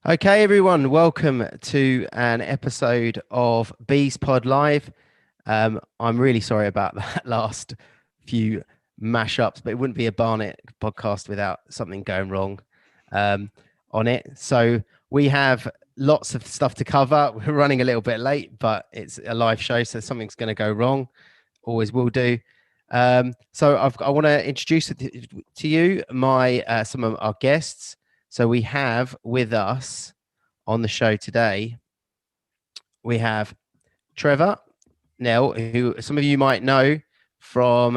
Okay, everyone, welcome to an episode of Beespod Live. I'm really sorry about that last few mashups, but it wouldn't be a Barnet podcast without something going wrong um, on it. So we have lots of stuff to cover. We're running a little bit late, but it's a live show, so something's going to go wrong. Always will do. I want to introduce to you my some of our guests. So we have with us on the show today, we have Trevor Knell, who some of you might know from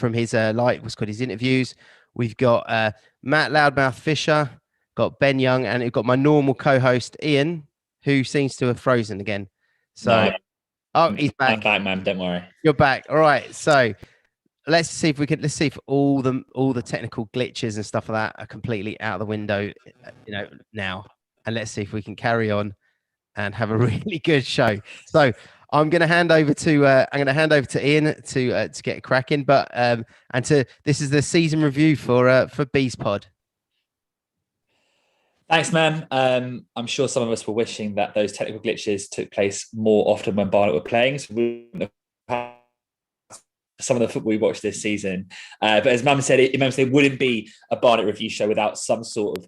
his what's called his interviews. We've got Matt Loudmouth Fisher, got Ben Young, and we've got my normal co-host Iain, who seems to have frozen again. So, No, oh, he's I'm back. back, man. Don't worry. You're back. All right. So let's see if all the technical glitches and stuff like that are completely out of the window, now, and let's see if we can carry on and have a really good show. So I'm going to hand over to Iain to get cracking, but this is the season review for Beespod. Thanks, man. I'm sure some of us were wishing that those technical glitches took place more often when Barnet were playing. So we wouldn't have some of the football we watched this season. But as Mum said, it wouldn't be a Barnet review show without some sort of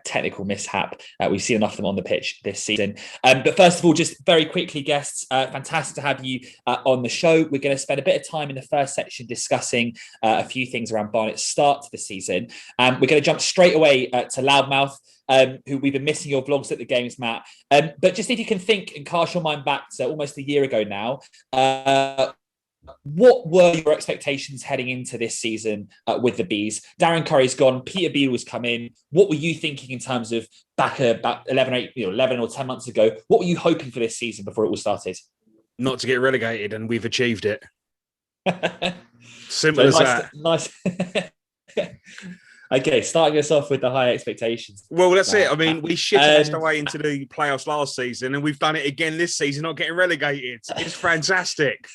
technical mishap. We've seen enough of them on the pitch this season. But first of all, just very quickly, guests, fantastic to have you on the show. We're going to spend a bit of time in the first section discussing a few things around Barnet's start to the season. We're going to jump straight away to Loudmouth, who we've been missing your vlogs at the games, Matt. But just if you can think and cast your mind back to almost a year ago now, what were your expectations heading into this season with the Bees? Darren Curry's gone. Peter Beadle has come in. What were you thinking in terms of back about 11 or 10 months ago? What were you hoping for this season before it all started? Not to get relegated, and we've achieved it. Simple as that. Nice. Okay, starting us off with the high expectations. Well, that's it. I mean, we shit our way into the playoffs last season, and we've done it again this season, not getting relegated. It's fantastic.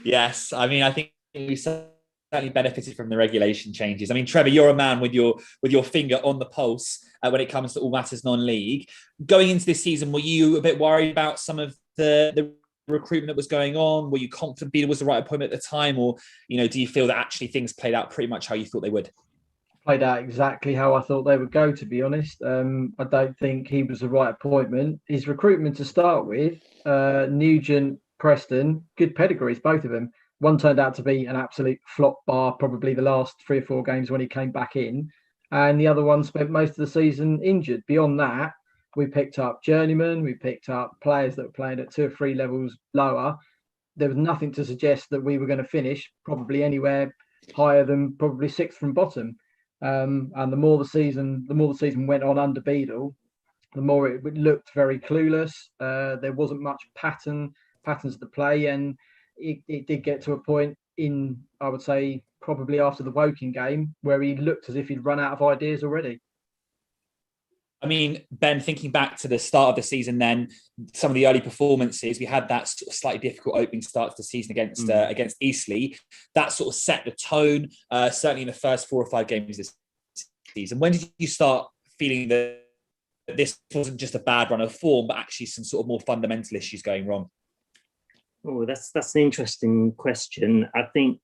Yes, I mean, I think we certainly benefited from the regulation changes. I mean, Trevor, you're a man with your finger on the pulse when it comes to all matters non-league. Going into this season, were you a bit worried about some of the recruitment that was going on? Were you confident Beadle was the right appointment at the time, or do you feel that actually things played out pretty much how you thought they would? Played out exactly how I thought they would go, to be honest. I don't think he was the right appointment. His recruitment to start with, Nugent, Preston, good pedigrees, both of them. One turned out to be an absolute flop bar, probably the last 3 or 4 games when he came back in. And the other one spent most of the season injured. Beyond that, we picked up journeymen, we picked up players that were playing at 2 or 3 levels lower. There was nothing to suggest that we were going to finish probably anywhere higher than probably 6th from bottom. And the more the season went on under Beadle, the more it looked very clueless. There wasn't much patterns of the play, and it did get to a point in, I would say, probably after the Woking game, where he looked as if he'd run out of ideas already. I mean, Ben, thinking back to the start of the season, then some of the early performances, we had that sort of slightly difficult opening start to the season against Eastleigh. That sort of set the tone, certainly in the first 4 or 5 games this season. When did you start feeling that this wasn't just a bad run of form, but actually some sort of more fundamental issues going wrong? Oh, that's an interesting question. I think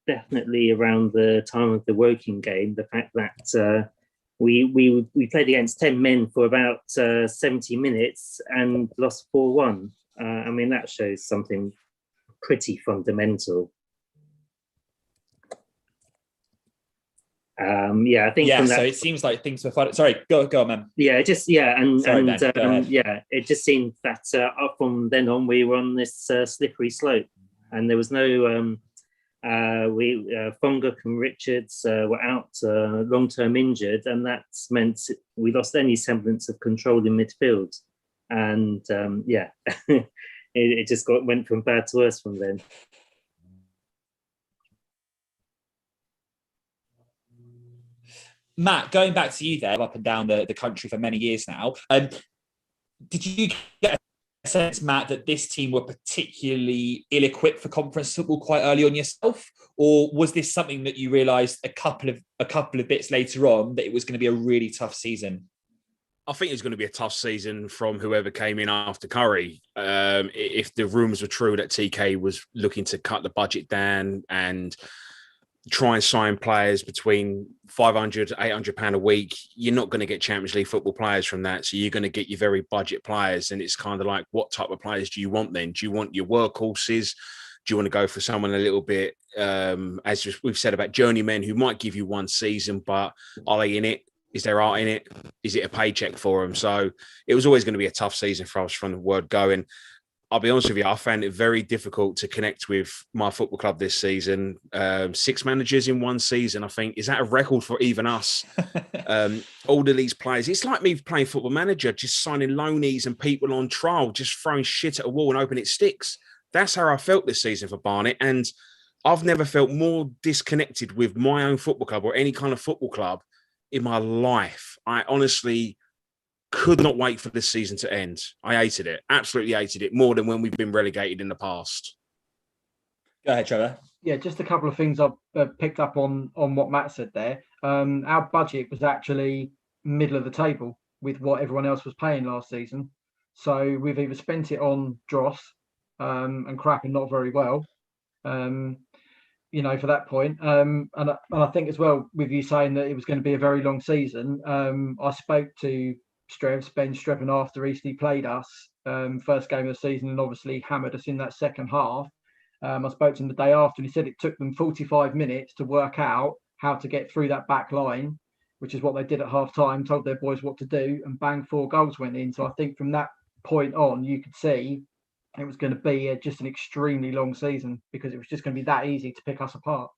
definitely around the time of the Woking game, the fact that we played against 10 men for about 70 minutes and lost 4-1. I mean, that shows something pretty fundamental. I think. Yeah, so it seems like things were fun. Sorry, go on, man. Yeah, it just seemed that up from then on we were on this slippery slope, and there was no. Fonguk and Richards were out long-term injured, and that meant we lost any semblance of control in midfield, and it just went from bad to worse from then. Matt, going back to you there, up and down the country for many years now, did you get sense, Matt, that this team were particularly ill-equipped for conference football quite early on yourself, or was this something that you realised a couple of bits later on that it was going to be a really tough season? I think it's going to be a tough season from whoever came in after Curry. If the rumours were true that TK was looking to cut the budget down and try and sign players between £500 to £800 a week, you're not going to get Champions League football players from that. So you're going to get your very budget players. And it's kind of like, what type of players do you want then? Do you want your workhorses? Do you want to go for someone a little bit, as we've said about journeymen who might give you one season, but are they in it? Is there art in it? Is it a paycheck for them? So it was always going to be a tough season for us from the word go. And I'll be honest with you, I found it very difficult to connect with my football club this season. 6 managers in one season, I think. Is that a record for even us? All of these players. It's like me playing Football Manager, just signing loanees and people on trial, just throwing shit at a wall and hoping it sticks. That's how I felt this season for Barnet. And I've never felt more disconnected with my own football club or any kind of football club in my life. I honestly could not wait for this season to end. I hated it. Absolutely hated it more than when we've been relegated in the past. Go ahead, Trevor. Yeah, just a couple of things I've picked up on what Matt said there. Our budget was actually middle of the table with what everyone else was paying last season. So we've either spent it on dross and crap and not very well, for that point. And I think as well, with you saying that it was going to be a very long season, I spoke to Ben Streven after Eastleigh played us first game of the season and obviously hammered us in that second half. I spoke to him the day after and he said it took them 45 minutes to work out how to get through that back line, which is what they did at half time, told their boys what to do, and bang, 4 goals went in. So I think from that point on, you could see it was going to be just an extremely long season because it was just going to be that easy to pick us apart.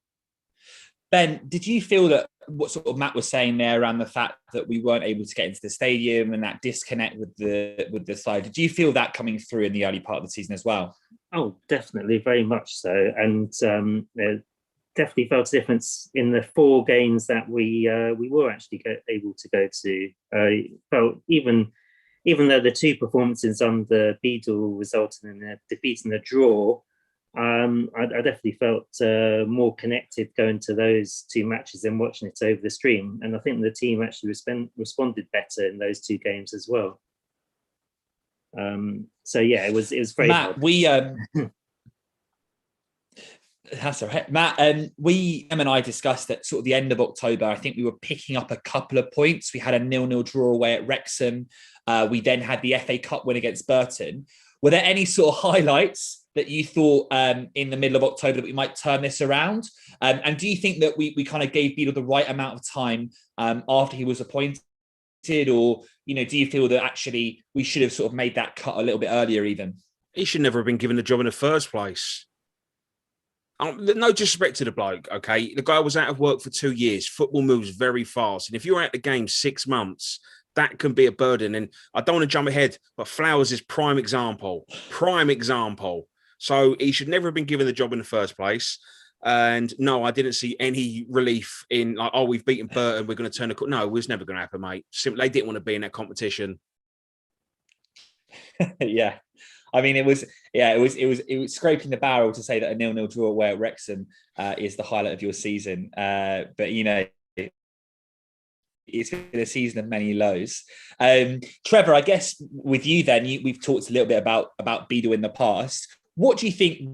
Ben, did you feel that what sort of Matt was saying there around the fact that we weren't able to get into the stadium and that disconnect with the side, did you feel that coming through in the early part of the season as well? Oh, definitely, very much so. And definitely felt a difference in the 4 games that we were actually able to go to. Felt even though the 2 performances under Beadle resulted in a defeat and a draw, I definitely felt more connected going to those 2 matches than watching it over the stream. And I think the team actually responded better in those 2 games as well. So yeah, it was very Matt, hard. That's all right. Matt, Em and I discussed at sort of the end of October, I think we were picking up a couple of points. We had a 0-0 draw away at Wrexham. We then had the FA Cup win against Burton. Were there any sort of highlights that you thought in the middle of October that we might turn this around? And do you think that we kind of gave Beadle the right amount of time after he was appointed? Or, do you feel that actually we should have sort of made that cut a little bit earlier even? He should never have been given the job in the first place. No disrespect to the bloke, okay? The guy was out of work for 2 years. Football moves very fast. And if you're out the game 6 months, that can be a burden. And I don't want to jump ahead, but Flowers is prime example. Prime example. So he should never have been given the job in the first place. And no, I didn't see any relief in like, oh, we've beaten Burton, we're going to turn the... No, it was never going to happen, mate. Simply, they didn't want to be in that competition. Yeah. I mean, it was scraping the barrel to say that a 0-0 draw away at Wrexham is the highlight of your season. But, it's been a season of many lows. Trevor, I guess with you then, we've talked a little bit about Beadle in the past. What do you think?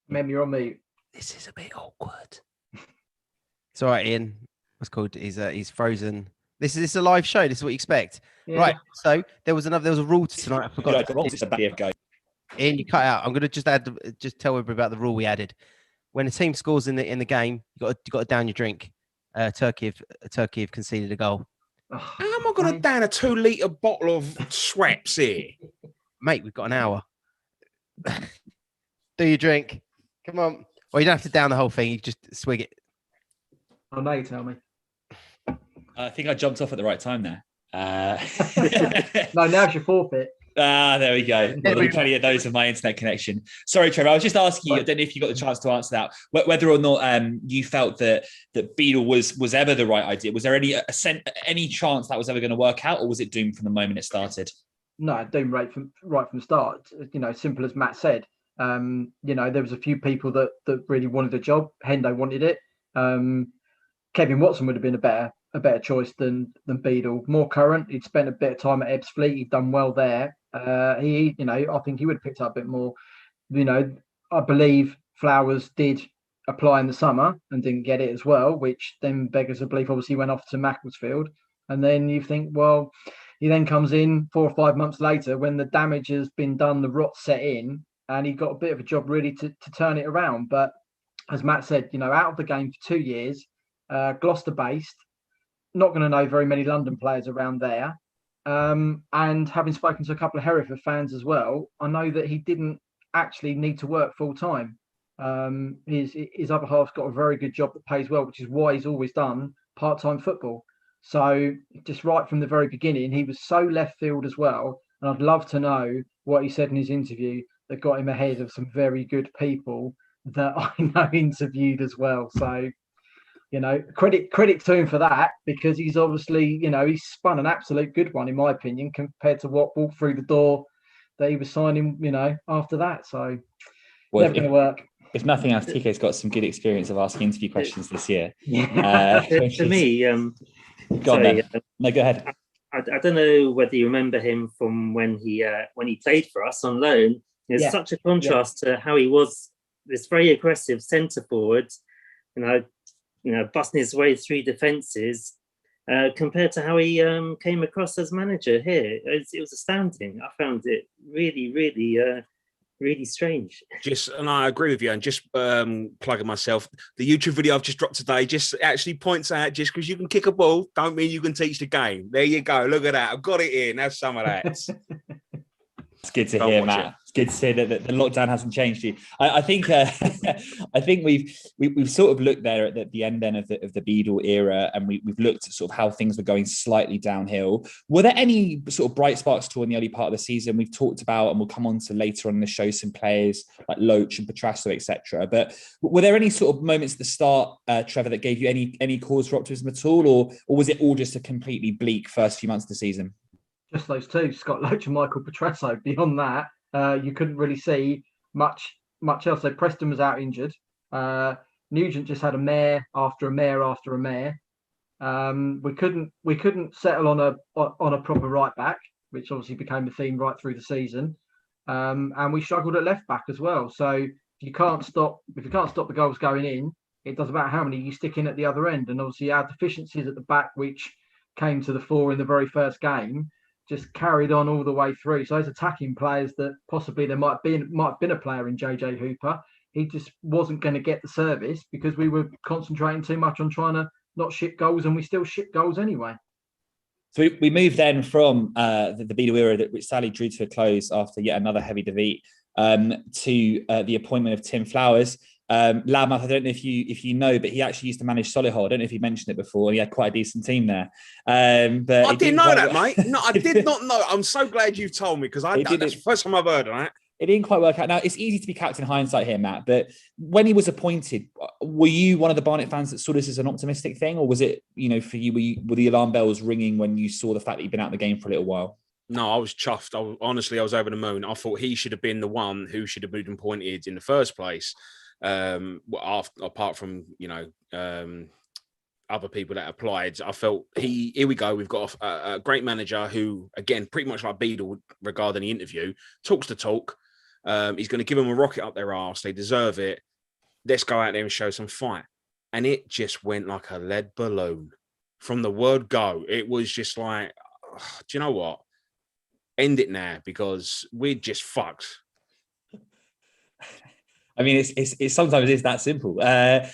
Mem, you're on mute. This is a bit awkward. It's all right, Ian. What's called? He's frozen. This is a live show. This is what you expect, right? So there was a rule to tonight. I forgot. Ian, you cut out. I'm going to just tell everybody about the rule we added. When a team scores in the game, you got to down your drink. Turkey have conceded a goal. How am I going to down a 2-litre bottle of Schweppes here? Mate, we've got an hour. Do your drink. Come on. Well, you don't have to down the whole thing. You just swig it. Oh, now you tell me. I think I jumped off at the right time there. No, now's your forfeit. There we go. Well, there'll be plenty of those with my internet connection. Sorry, Trevor. I was just asking you. I don't know if you got the chance to answer that. Whether or not you felt that Beadle was ever the right idea. Was there any chance that was ever going to work out, or was it doomed from the moment it started? No, doomed right from the start. Simple as Matt said. There was a few people that really wanted the job. Hendo wanted it. Kevin Watson would have been a better choice than Beadle. More current. He'd spent a bit of time at Ebbsfleet. He'd done well there. I think he would have picked up a bit more. I believe Flowers did apply in the summer and didn't get it as well, which then beggars a belief. Obviously, went off to Macclesfield, and then you think, well, he then comes in 4 or 5 months later when the damage has been done, the rot set in, and he got a bit of a job really to turn it around. But as Matt said, out of the game for 2 years, Gloucester based, not going to know very many London players around there. And having spoken to a couple of Hereford fans as well, I know that he didn't actually need to work full time. His other half's got a very good job that pays well, which is why he's always done part-time football. So just right from the very beginning, he was so left field as well. And I'd love to know what he said in his interview that got him ahead of some very good people that I know interviewed as well. So, credit to him for that, because he's obviously, he's spun an absolute good one, in my opinion, compared to what walked through the door that he was signing, after that. So, never going to work. If nothing else, TK's got some good experience of asking interview questions this year. For me, go on then. No, go ahead. I don't know whether you remember him from when he played for us on loan. There's such a contrast to how he was, this very aggressive centre forward, busting his way through defences, compared to how he came across as manager here. It was astounding. I found it really, really, really strange. And I agree with you. And just plugging myself, the YouTube video I've just dropped today just actually points out, just because you can kick a ball, don't mean you can teach the game. There you go. Look at that. I've got it in. Have some of that. It's good to hear, Matt. It's good to hear that the lockdown hasn't changed you. I think I think we've sort of looked there at the end then of the Beadle era, and we've looked at sort of how things were going slightly downhill. Were there any sort of bright sparks in the early part of the season? We've talked about, and we'll come on to later on in the show, some players like Loach and Petrasso, etc. But were there any sort of moments at the start, Trevor, that gave you any cause for optimism at all, or was it all just a completely bleak first few months of the season? Just those two, Scott Loach and Michael Petrasso. Beyond that, you couldn't really see much else. So Preston was out injured. Nugent just had a mare after a mare after a mare. We couldn't settle on a proper right back, which obviously became a theme right through the season. And we struggled at left back as well. So if you can't stop the goals going in, it doesn't matter how many you stick in at the other end. And obviously our deficiencies at the back, which came to the fore in the very first game, just carried on all the way through. So those attacking players that possibly there might have been a player in JJ Hooper, he just wasn't going to get the service because we were concentrating too much on trying to not ship goals, and we still ship goals anyway. So we moved then from the Beadle era, which sadly drew to a close after yet another heavy defeat, to the appointment of Tim Flowers. Loudmouth, I don't know if you know, but he actually used to manage Solihull. I don't know if you mentioned it before. He had quite a decent team there. But I didn't know that, mate. No, I did not know. I'm so glad you've told me, because that's the first time I've heard of that. It didn't quite work out. Now, it's easy to be captain hindsight here, Matt, but when he was appointed, were you one of the Barnet fans that saw this as an optimistic thing, or was it, for you, were the alarm bells ringing when you saw the fact that he'd been out of the game for a little while? No, I was chuffed. Honestly, I was over the moon. I thought he should have been the one who should have been appointed in the first place. Apart from other people that applied, I felt here we go, we've got a great manager who, again, pretty much like Beadle regarding the interview, talks the talk. He's going to give them a rocket up their arse. They deserve it. Let's go out there and show some fight. And it just went like a lead balloon from the word go. It was just like, do you know what? End it now, because we're just fucked. I mean, it's sometimes it's that simple. Ben,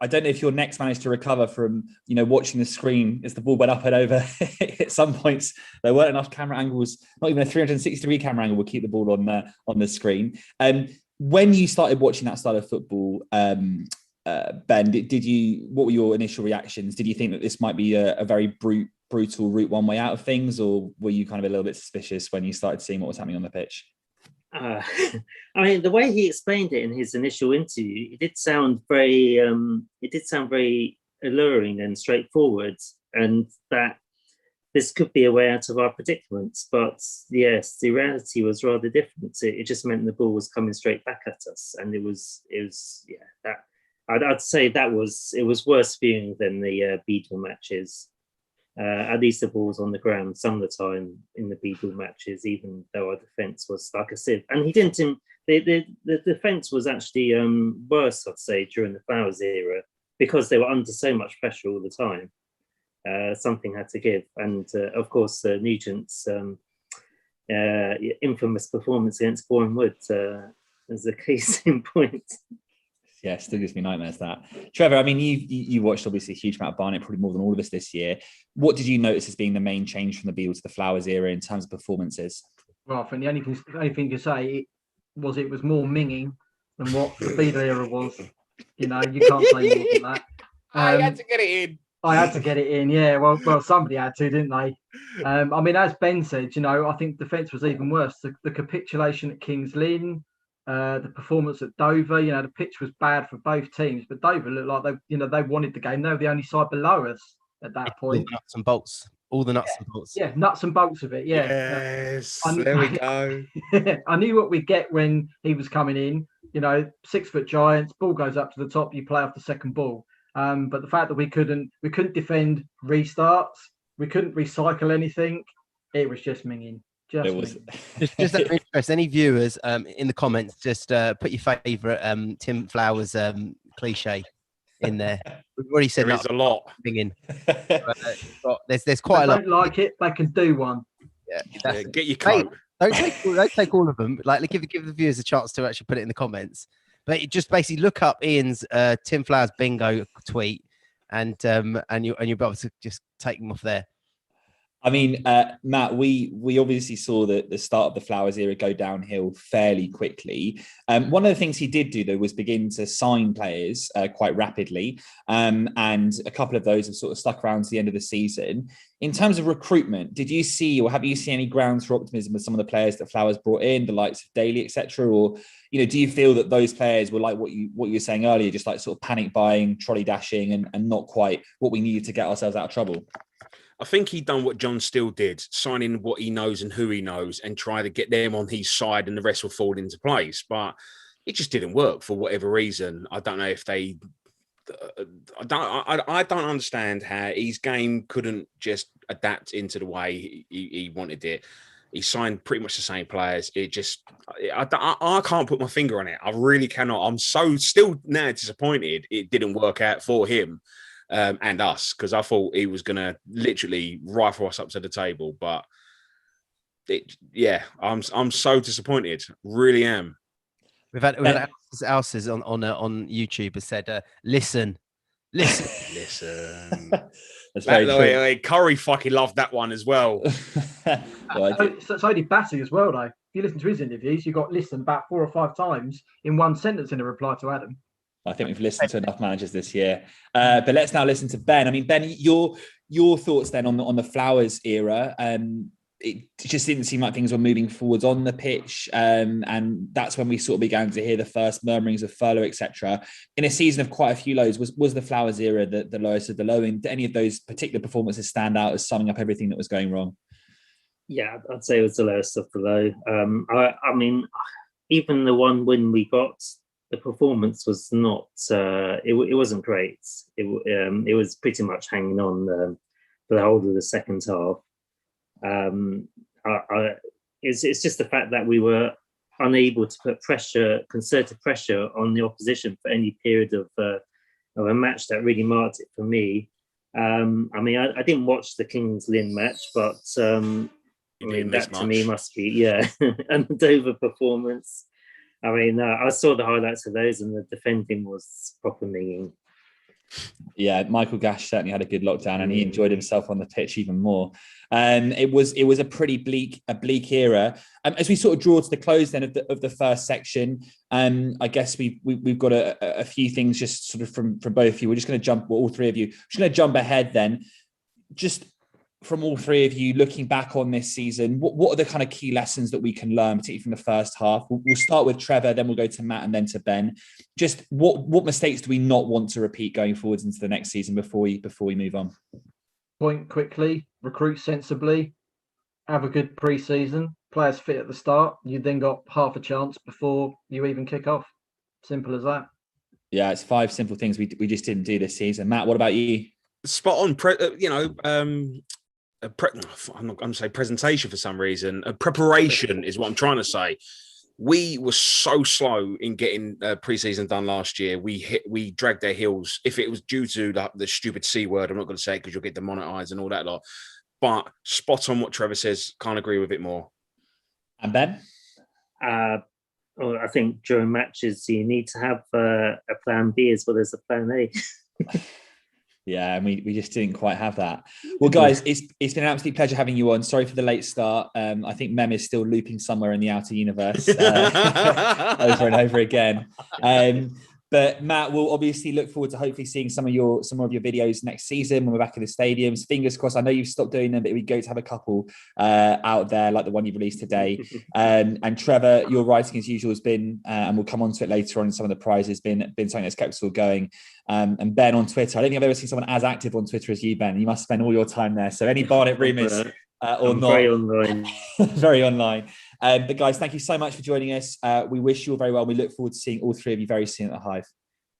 I don't know if your next managed to recover from, watching the screen as the ball went up and over. At some points, there weren't enough camera angles. Not even a 360-degree camera angle would keep the ball on the screen. When you started watching that style of football, Ben, what were your initial reactions? Did you think that this might be a very brute brutal route one way out of things, or were you kind of a little bit suspicious when you started seeing what was happening on the pitch? I mean, the way he explained it in his initial interview, it did sound very alluring and straightforward, and that this could be a way out of our predicaments. But yes, the reality was rather different. It just meant the ball was coming straight back at us, and it was that I'd say it was worse viewing than the Beadle matches. At least the ball was on the ground some of the time in the Beadle matches, even though our defence was like a sieve. And he didn't. The defence was actually worse, I'd say, during the Flowers era, because they were under so much pressure all the time. Something had to give, and of course Nugent's infamous performance against Bournemouth is a case in point. Yeah, still gives me nightmares, that. Trevor, I mean, you watched obviously a huge amount of Barnet, probably more than all of us this year. What did you notice as being the main change from the Beadle to the Flowers era in terms of performances? Well, I think the only thing to say was it was more minging than what the Beadle era was. You can't say more than that. I had to get it in. I had to get it in, yeah. Well, somebody had to, didn't they? I mean, as Ben said, I think defence was even worse. The capitulation at Kings Lynn, the performance at Dover, the pitch was bad for both teams, but Dover looked like they wanted the game. They were the only side below us at that point. Nuts and bolts, all the nuts and bolts. Yeah, nuts and bolts of it. Yeah. Yes, there we go. I knew what we'd get when he was coming in. 6 foot giants, ball goes up to the top, you play off the second ball. But the fact that we couldn't defend restarts, we couldn't recycle anything, it was just minging. Just out of interest, any viewers in the comments, just put your favourite Tim Flowers cliche in there. We've already said there is a lot. Minging. There's quite a lot. Don't like it, they can do one. Yeah, get your coat. Don't take all of them. Like, give the viewers a chance to actually put it in the comments. But just basically look up Ian's Tim Flowers bingo tweet, and you'll be able to just take them off there. I mean, Matt, we obviously saw the start of the Flowers era go downhill fairly quickly. One of the things he did do, though, was begin to sign players quite rapidly. And a couple of those have sort of stuck around to the end of the season. In terms of recruitment, did you see or have you seen any grounds for optimism with some of the players that Flowers brought in, the likes of Daly, etc.? Or, do you feel that those players were like what you were saying earlier, just like sort of panic buying, trolley dashing, and not quite what we needed to get ourselves out of trouble? I think he done what John Steele did, signing what he knows and who he knows and try to get them on his side, and the rest will fall into place. But it just didn't work for whatever reason. I don't know if they... I don't understand how his game couldn't just adapt into the way he wanted it. He signed pretty much the same players. It just... I can't put my finger on it. I really cannot. I'm so still now disappointed it didn't work out for him. And us, because I thought he was going to literally rifle us up to the table. But I'm so disappointed. Really am. We've had Alces on YouTube has said, listen. That's very true. Curry fucking loved that one as well. So did Bassey as well, though. If you listen to his interviews, you got listen about 4 or 5 times in one sentence in a reply to Adam. I think we've listened to enough managers this year. But let's now listen to Ben. I mean, Ben, your thoughts then on the Flowers era. It just didn't seem like things were moving forwards on the pitch. And that's when we sort of began to hear the first murmurings of furlough, etc. In a season of quite a few lows, was the Flowers era the lowest of the low? And did any of those particular performances stand out as summing up everything that was going wrong? Yeah, I'd say it was the lowest of the low. I mean, even the one win we got, the performance was not. It wasn't great. It was pretty much hanging on for the whole of the second half. It's just the fact that we were unable to put concerted pressure on the opposition for any period of a match that really marked it for me. I mean, I didn't watch the Kings Lynn match, but that to me must be and the Dover performance. I mean, I saw the highlights of those, and the defending was proper minging. Yeah, Michael Gash certainly had a good lockdown, and he enjoyed himself on the pitch even more. It was a pretty bleak era. As we sort of draw to the close then of the first section, I guess we've got a few things just sort of from both of you. We're just going to jump, all three of you. We're just going to jump ahead then. Just from all three of you, looking back on this season, what are the kind of key lessons that we can learn, particularly from the first half? We'll start with Trevor, then we'll go to Matt and then to Ben. Just what mistakes do we not want to repeat going forwards into the next season before we move on? Point quickly, recruit sensibly, have a good pre-season, players fit at the start. You then got half a chance before you even kick off. Simple as that. Yeah, it's 5 simple things we just didn't do this season. Matt, what about you? Spot on. I'm not going to say presentation for some reason. Preparation is what I'm trying to say. We were so slow in getting pre-season done last year. We dragged their heels. If it was due to the stupid C word, I'm not going to say it because you'll get demonetized and all that lot. But spot on what Trevor says. Can't agree with it more. And Ben? I think during matches you need to have a plan B as well as a plan A. Yeah, and we just didn't quite have that. Well, guys, it's been an absolute pleasure having you on. Sorry for the late start. I think Mem is still looping somewhere in the outer universe over and over again. But Matt, we'll obviously look forward to hopefully seeing some more of your videos next season when we're back in the stadiums. Fingers crossed. I know you've stopped doing them, but it'd be great to have a couple out there like the one you've released today. And Trevor, your writing as usual has been, and we'll come on to it later on in some of the prizes, been something that's kept us all going. And Ben on Twitter, I don't think I've ever seen someone as active on Twitter as you, Ben. You must spend all your time there. So any Barnet rumours or not? Very online. Very online. But guys, thank you so much for joining us. We wish you all very well. We look forward to seeing all three of you very soon at the Hive.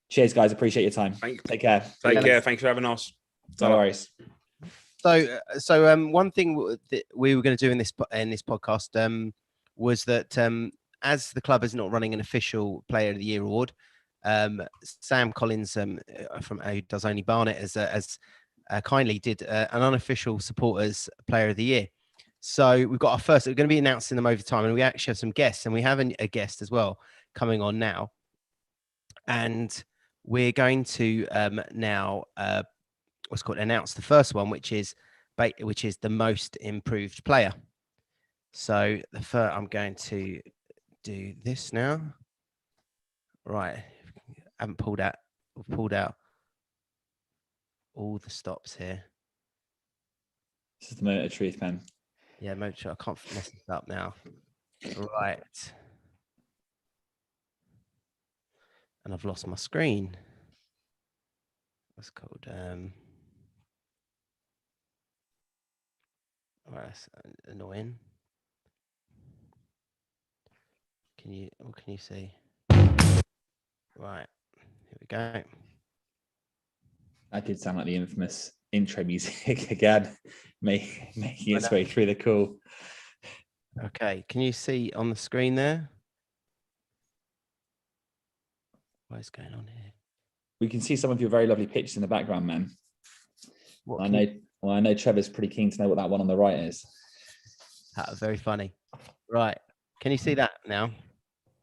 Cheers, guys. Appreciate your time. Take care. Take care. Thanks for having us. No worries. So one thing that we were going to do in this podcast was that as the club is not running an official Player of the Year award, Sam Collins from who does only Barnet as kindly did an unofficial supporters Player of the Year. So we've got our first. We're going to be announcing them over time, and we actually have some guests, and we have a guest as well coming on now. And we're going to now announce the first one, which is the most improved player. So I'm going to do this now. Right, I haven't pulled out. We've pulled out all the stops here. This is the moment of truth, man. Yeah, I can't mess this up now. Right. And I've lost my screen. What's called? Right, that's annoying. What can you see? Right, here we go. That did sound like the infamous intro music again, making its way through the call. Okay, can you see on the screen there? What is going on here? We can see some of your very lovely pictures in the background, man. I know Trevor's pretty keen to know what that one on the right is. That was very funny. Right, can you see that now?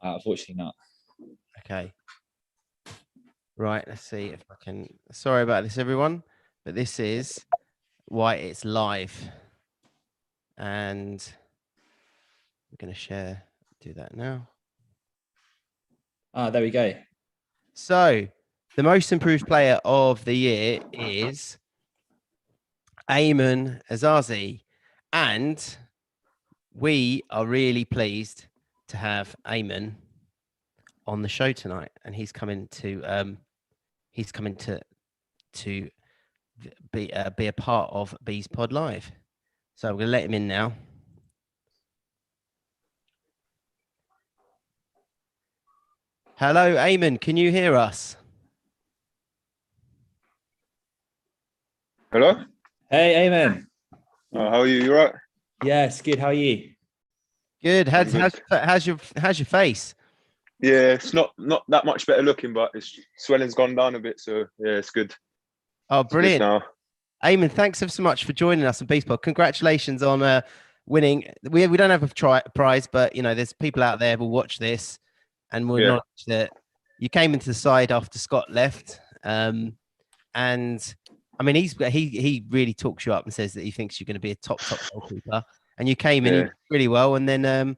Unfortunately not. Okay. Right, let's see if I can. Sorry about this, everyone, but this is why it's live. And we're going to do that now. There we go. So the most improved player of the year is Eamon Azazi. And we are really pleased to have Eamon on the show tonight. And he's coming to be a part of Beespod Live. So I'm going to let him in now. Hello, Eamon. Can you hear us? Hello. Hey, Eamon. How are you? You right? Yes, good. How are you? Good. How's your face? Yeah, it's not that much better looking, but its swelling's gone down a bit, so yeah, it's good. Oh, brilliant! Now. Eamon, thanks so much for joining us on Beespod. Congratulations on winning. We don't have a prize, but there's people out there who will watch this and will acknowledge that you came into the side after Scott left. And I mean, he really talks you up and says that he thinks you're going to be a top goalkeeper. And you came in really well, and then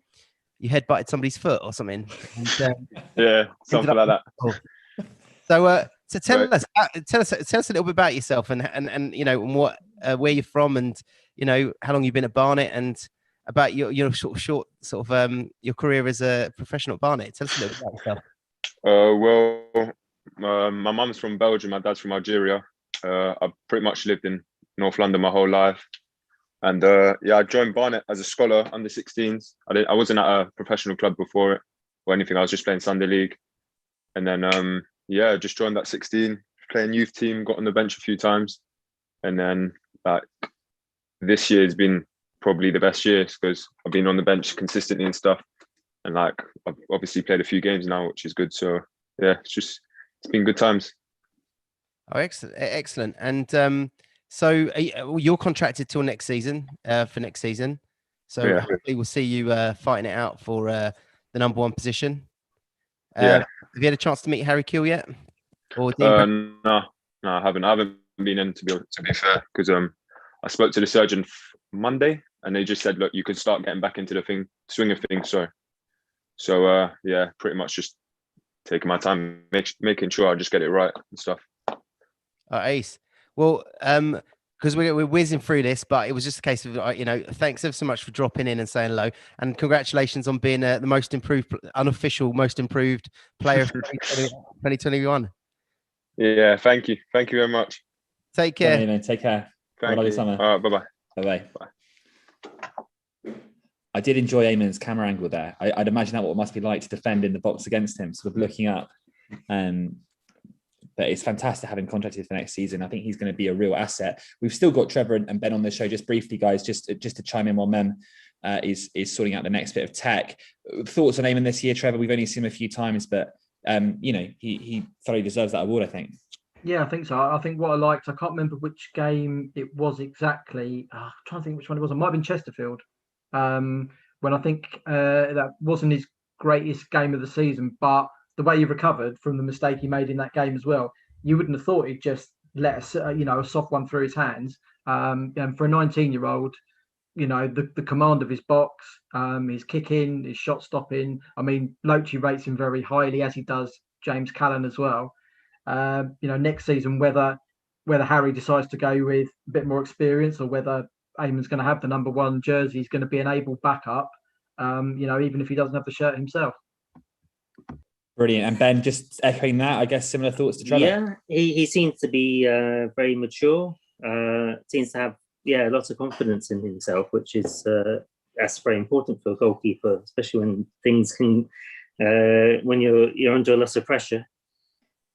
you headbutted somebody's foot or something. And, yeah, something like that. So tell us a little bit about yourself and what where you're from, and how long you've been at Barnet and about your short your career as a professional at Barnet. Tell us a little bit about yourself. My mum's from Belgium, my dad's from Algeria. I've pretty much lived in North London my whole life. And I joined Barnet as a scholar under 16s. I wasn't at a professional club before it or anything. I was just playing Sunday League. And then, just joined that 16, playing youth team, got on the bench a few times. And then this year has been probably the best year because I've been on the bench consistently and stuff. And I've obviously played a few games now, which is good. So yeah, it's been good times. Oh, excellent. And so you're contracted till next season, for next season. So hopefully we'll see you fighting it out for the number 1 position. Have you had a chance to meet Harry Kewell yet? Or no, I haven't. I haven't been in to be fair, because I spoke to the surgeon Monday, and they just said, look, you can start getting back into the swing of things. So pretty much just taking my time, making sure I just get it right and stuff. Ace. Well, because we're whizzing through this, but it was just a case of, thanks ever so much for dropping in and saying hello, and congratulations on being the most improved, unofficial, most improved player of 2021. Yeah, thank you very much. Take care. Take care. Thank you. Summer. All right, bye. I did enjoy Eamon's camera angle there. I'd imagine that what it must be like to defend in the box against him, sort of looking up. But it's fantastic having contracted for next season. I think he's going to be a real asset. We've still got Trevor and Ben on the show. Just briefly, guys, just to chime in while Mem is sorting out the next bit of tech. Thoughts on Eamon this year, Trevor? We've only seen him a few times, but he thoroughly deserves that award, I think. Yeah, I think so. I think what I liked, I can't remember which game it was exactly. I'm trying to think which one it was. It might have been Chesterfield. When I think that wasn't his greatest game of the season, but the way he recovered from the mistake he made in that game as well, you wouldn't have thought he'd just let a soft one through his hands. And for a 19-year-old, the command of his box, his kicking, his shot stopping. I mean, Loachy rates him very highly, as he does James Callan as well. Next season, whether Harry decides to go with a bit more experience or whether Eamon's going to have the number 1 jersey, he's going to be an able backup, even if he doesn't have the shirt himself. Brilliant. And Ben, just echoing that, I guess similar thoughts to Trevor. Yeah, he seems to be very mature. Seems to have lots of confidence in himself, which is that's very important for a goalkeeper, especially when things can when you're under a lot of pressure.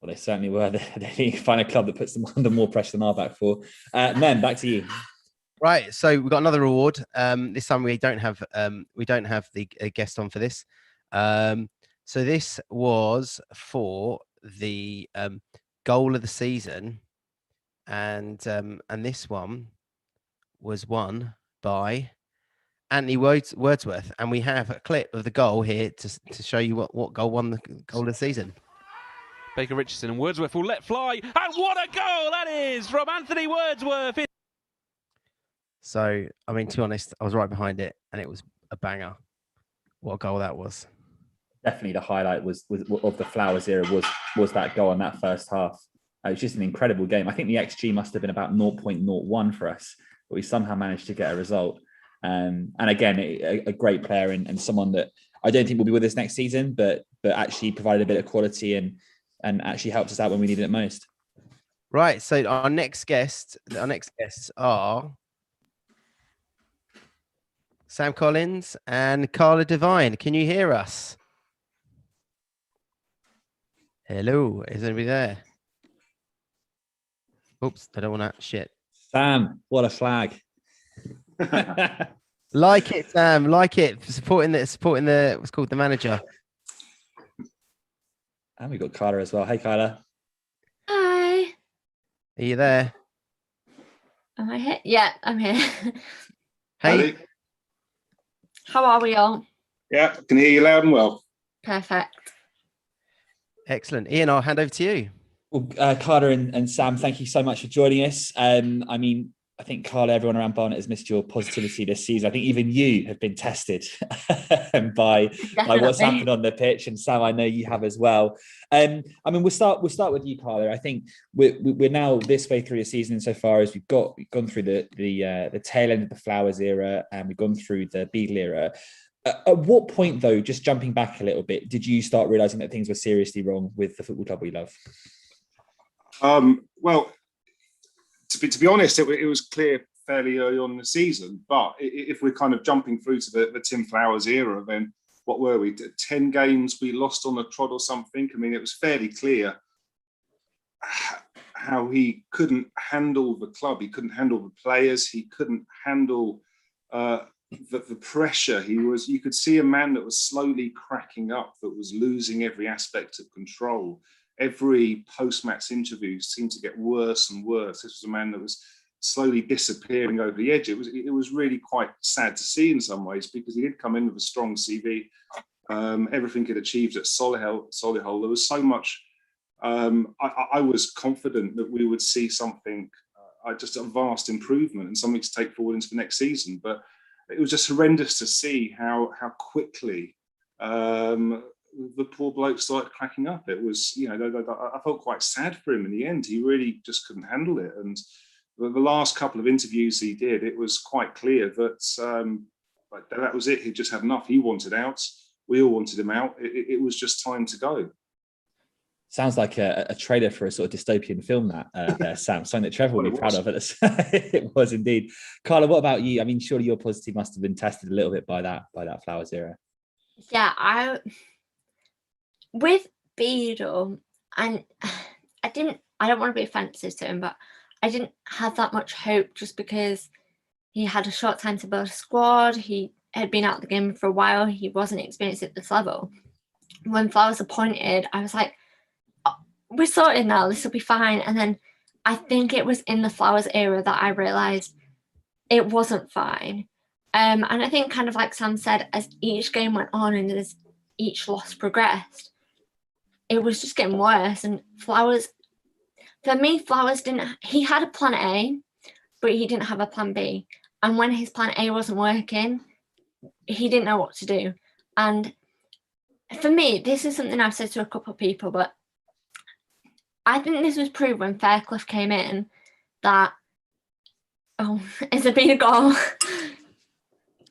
Well, they certainly were. They need to find a club that puts them under more pressure than our back four. Mem, back to you. Right, so we've got another award. This time we don't have the guest on for this. So this was for the goal of the season, and this one was won by Anthony Wordsworth, and we have a clip of the goal here to show you what goal won the goal of the season. Baker Richardson and Wordsworth will let fly, and what a goal that is from Anthony Wordsworth. So, I mean, to be honest, I was right behind it, and it was a banger. What a goal that was! Definitely, the highlight was of the Flowers era was that goal in that first half. It was just an incredible game. I think the XG must have been about 0.01 for us, but we somehow managed to get a result. And again, a great player and someone that I don't think will be with us next season, but actually provided a bit of quality and actually helped us out when we needed it most. Right. So our next guests are Sam Collins and Carla Devine. Can you hear us? Hello. Is anybody there? Oops, I don't want that shit. Sam, what a flag. Like it, Sam. Like it. Supporting the what's called the manager. And we got Carla as well. Hey, Carla. Hi. Are you there? Am I here? Yeah, I'm here. Hey. How are we all? Yeah, can hear you loud and well. Perfect. Excellent. Iain, I'll hand over to you. Well, Carla and Sam, thank you so much for joining us. I mean, I think, Carla, everyone around Barnet has missed your positivity this season. I think even you have been tested by what's happened on the pitch, and Sam, I know you have as well. I mean, we'll start with you, Carla. I think we're now this way through the season insofar as we've gone through the tail end of the Flowers era, and we've gone through the Beadle era. At what point, though, just jumping back a little bit, did you start realising that things were seriously wrong with the football club we love? Well, to be honest, it was clear fairly early on in the season. But if we're kind of jumping through to the Tim Flowers era, then what were we? 10 games we lost on the trot or something. I mean, it was fairly clear how he couldn't handle the club. He couldn't handle the players. He couldn't handle the pressure. You could see a man that was slowly cracking up, that was losing every aspect of control. Every post-match interview seemed to get worse and worse. This was a man that was slowly disappearing over the edge. It was really quite sad to see in some ways, because he did come in with a strong CV. Everything he'd achieved at Solihull, there was so much. I was confident that we would see something, just a vast improvement and something to take forward into the next season. But it was just horrendous to see how quickly the poor bloke started cracking up. It was, I felt quite sad for him in the end. He really just couldn't handle it. And the last couple of interviews he did, it was quite clear that that was it. He just had enough. He wanted out. We all wanted him out. It was just time to go. Sounds like a trailer for a sort of dystopian film, that Sam, something that Trevor would be proud of. It was indeed. Carla, what about you? I mean, surely your positive must have been tested a little bit by that Flowers era. Yeah, with Beadle, and I don't want to be offensive to him, but I didn't have that much hope, just because he had a short time to build a squad. He had been out of the game for a while. He wasn't experienced at this level. When Flowers appointed, I was like, oh, we're sorted now, this will be fine. And then I think it was in the Flowers era that I realised it wasn't fine. And I think, kind of like Sam said, as each game went on and as each loss progressed, it was just getting worse. And Flowers he had a plan A, but he didn't have a plan B. And when his plan A wasn't working, he didn't know what to do. And for me, this is something I've said to a couple of people, but I think this was proved when Fairclough came in that, it's been a goal.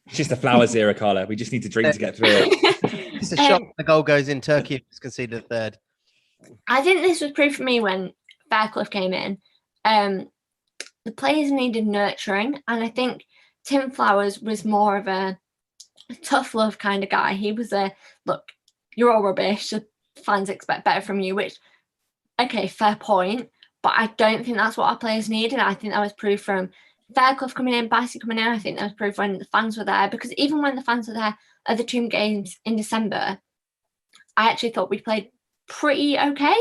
It's just the Flowers era, Carla. We just need to drink to get through it. It's a shock the goal goes in. Turkey has conceded a third. I think this was proof for me when Fairclough came in. The players needed nurturing, and I think Tim Flowers was more of a tough love kind of guy. He was look, you're all rubbish, the fans expect better from you, which, okay, fair point, but I don't think that's what our players needed. I think that was proof from Fairclough coming in, Bassey coming in. I think that was proof when the fans were there, because even when the fans were there at the 2 games in December, I actually thought we played pretty okay,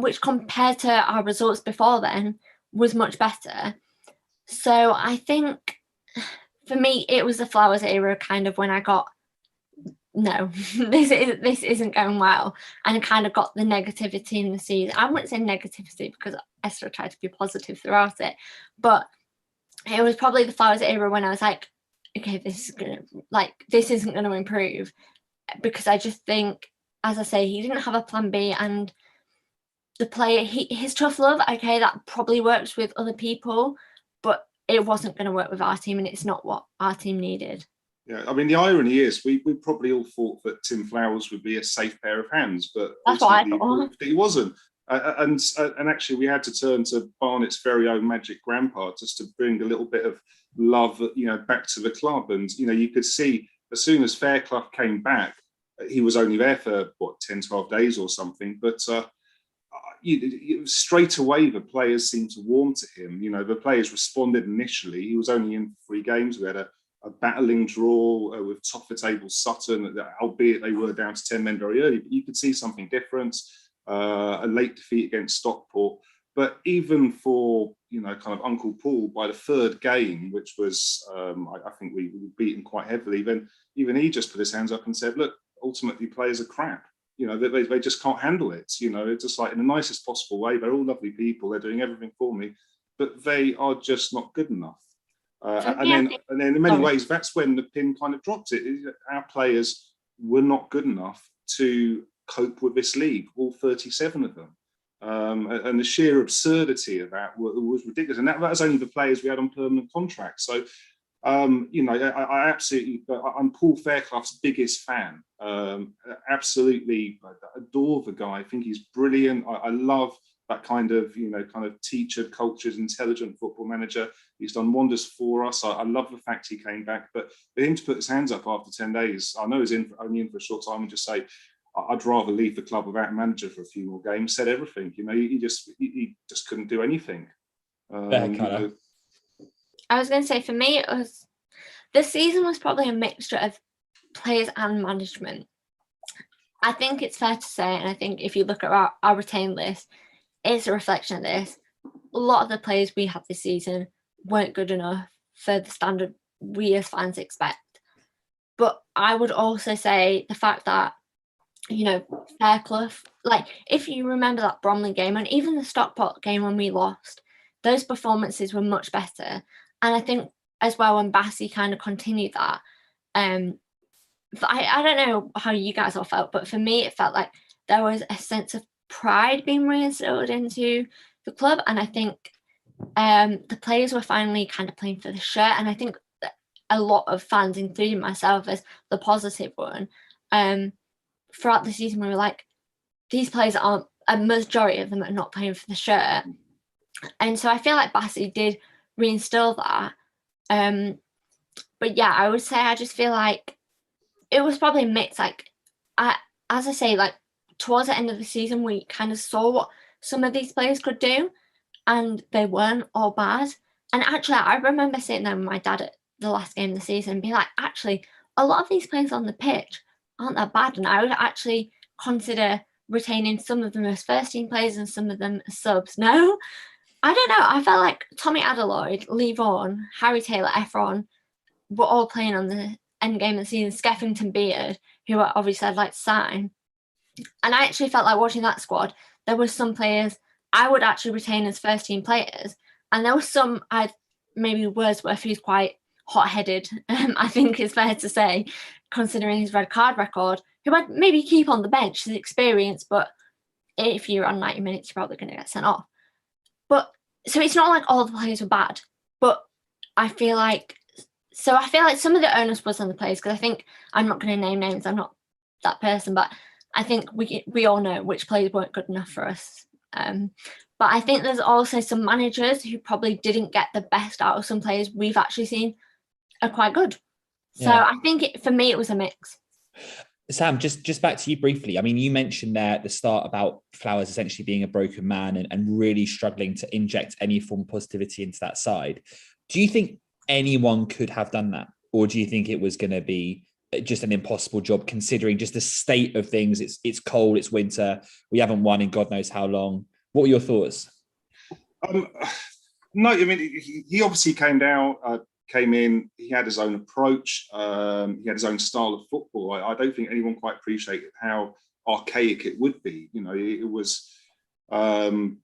which compared to our results before then was much better. So I think for me, it was the Flowers era kind of when I got, no, this isn't going well, and kind of got the negativity in the season. I wouldn't say negativity, because I still tried to be positive throughout it, but it was probably the Flowers era when I was like, okay, this isn't going to improve, because I just think, as I say, he didn't have a plan B, and the player, his tough love, okay, that probably works with other people, but it wasn't going to work with our team, and it's not what our team needed. Yeah, I mean, the irony is we probably all thought that Tim Flowers would be a safe pair of hands, but that's what I thought. He wasn't. And actually, we had to turn to Barnet's very own magic grandpa just to bring a little bit of love, back to the club. And you could see as soon as Fairclough came back, he was only there for 10, 12 days or something, but straight away the players seemed to warm to him. The players responded initially. He was only in 3 games. We had a battling draw with top of the table Sutton, albeit they were down to 10 men very early, but you could see something different. A late defeat against Stockport, but even for kind of Uncle Paul, by the 3rd game, which was I think we were beaten quite heavily, then even he just put his hands up and said, look, ultimately players are crap. They just can't handle it. It's just like, in the nicest possible way, they're all lovely people, they're doing everything for me, but they are just not good enough. And then in many ways, that's when the pin kind of dropped it. Our players were not good enough to cope with this league, all 37 of them. And the sheer absurdity of that was ridiculous. And that was only the players we had on permanent contracts. So, I absolutely, I'm Paul Fairclough's biggest fan. Absolutely adore the guy. I think he's brilliant. I love that kind of teacher, cultured, intelligent football manager. He's done wonders for us. I love the fact he came back. But for him to put his hands up after 10 days, I know he's only in for a short time, and just say, I'd rather leave the club without a manager for a few more games, said everything. He just couldn't do anything. I was going to say, for me, this season was probably a mixture of players and management. I think it's fair to say, and I think if you look at our retained list, it's a reflection of this. A lot of the players we had this season weren't good enough for the standard we as fans expect. But I would also say the fact that, Fairclough, if you remember that Bromley game and even the Stockport game when we lost, those performances were much better. And I think as well when Bassey kind of continued that, I don't know how you guys all felt, but for me, it felt like there was a sense of pride being reinstilled into the club. And I think the players were finally kind of playing for the shirt. And I think that a lot of fans, including myself as the positive one, throughout the season, we were like, these players aren't, a majority of them are not playing for the shirt. And so I feel like Bassey did reinstill that. But yeah, I would say I just feel like it was probably a mix. As I say, towards the end of the season, we kind of saw what some of these players could do, and they weren't all bad. And actually, I remember sitting there with my dad at the last game of the season and being like, actually, a lot of these players on the pitch aren't that bad. And I would actually consider retaining some of them as first team players and some of them as subs. No, I don't know. I felt like Tommy Adeloyd, Lee Vaughan, Harry Taylor, Efron were all playing on the end game of the season. Skeffington Beard, who obviously I'd like to sign. And I actually felt like watching that squad, there were some players I would actually retain as first team players. And there was some, maybe Wordsworth, who's quite hot-headed, I think it's fair to say, considering his red card record, who I'd maybe keep on the bench, his experience, but if you're on 90 minutes, you're probably going to get sent off. But so it's not like all the players were bad, but I feel like some of the onus was on the players, because I think, I'm not going to name names, I'm not that person, but I think we all know which players weren't good enough for us. But I think there's also some managers who probably didn't get the best out of some players we've actually seen are quite good. So yeah. I think for me, it was a mix. Sam, just back to you briefly. I mean, you mentioned there at the start about Flowers essentially being a broken man and really struggling to inject any form of positivity into that side. Do you think anyone could have done that? Or do you think it was going to be just an impossible job, considering just the state of things? It's cold, it's winter, we haven't won in God knows how long. What were your thoughts? No, I mean, he obviously came in, he had his own approach, he had his own style of football. I don't think anyone quite appreciated how archaic it would be. It was the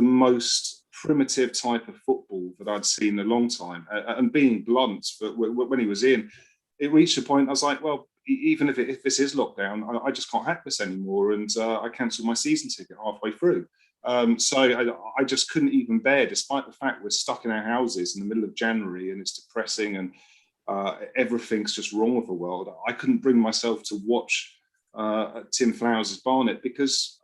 most primitive type of football that I'd seen in a long time. And being blunt, but when he was in, it reached a point I was like, well, even if this is lockdown, I just can't hack this anymore. And I cancelled my season ticket halfway through. So I just couldn't even bear, despite the fact we're stuck in our houses in the middle of January and it's depressing and everything's just wrong with the world. I couldn't bring myself to watch Tim Flowers' Barnet, because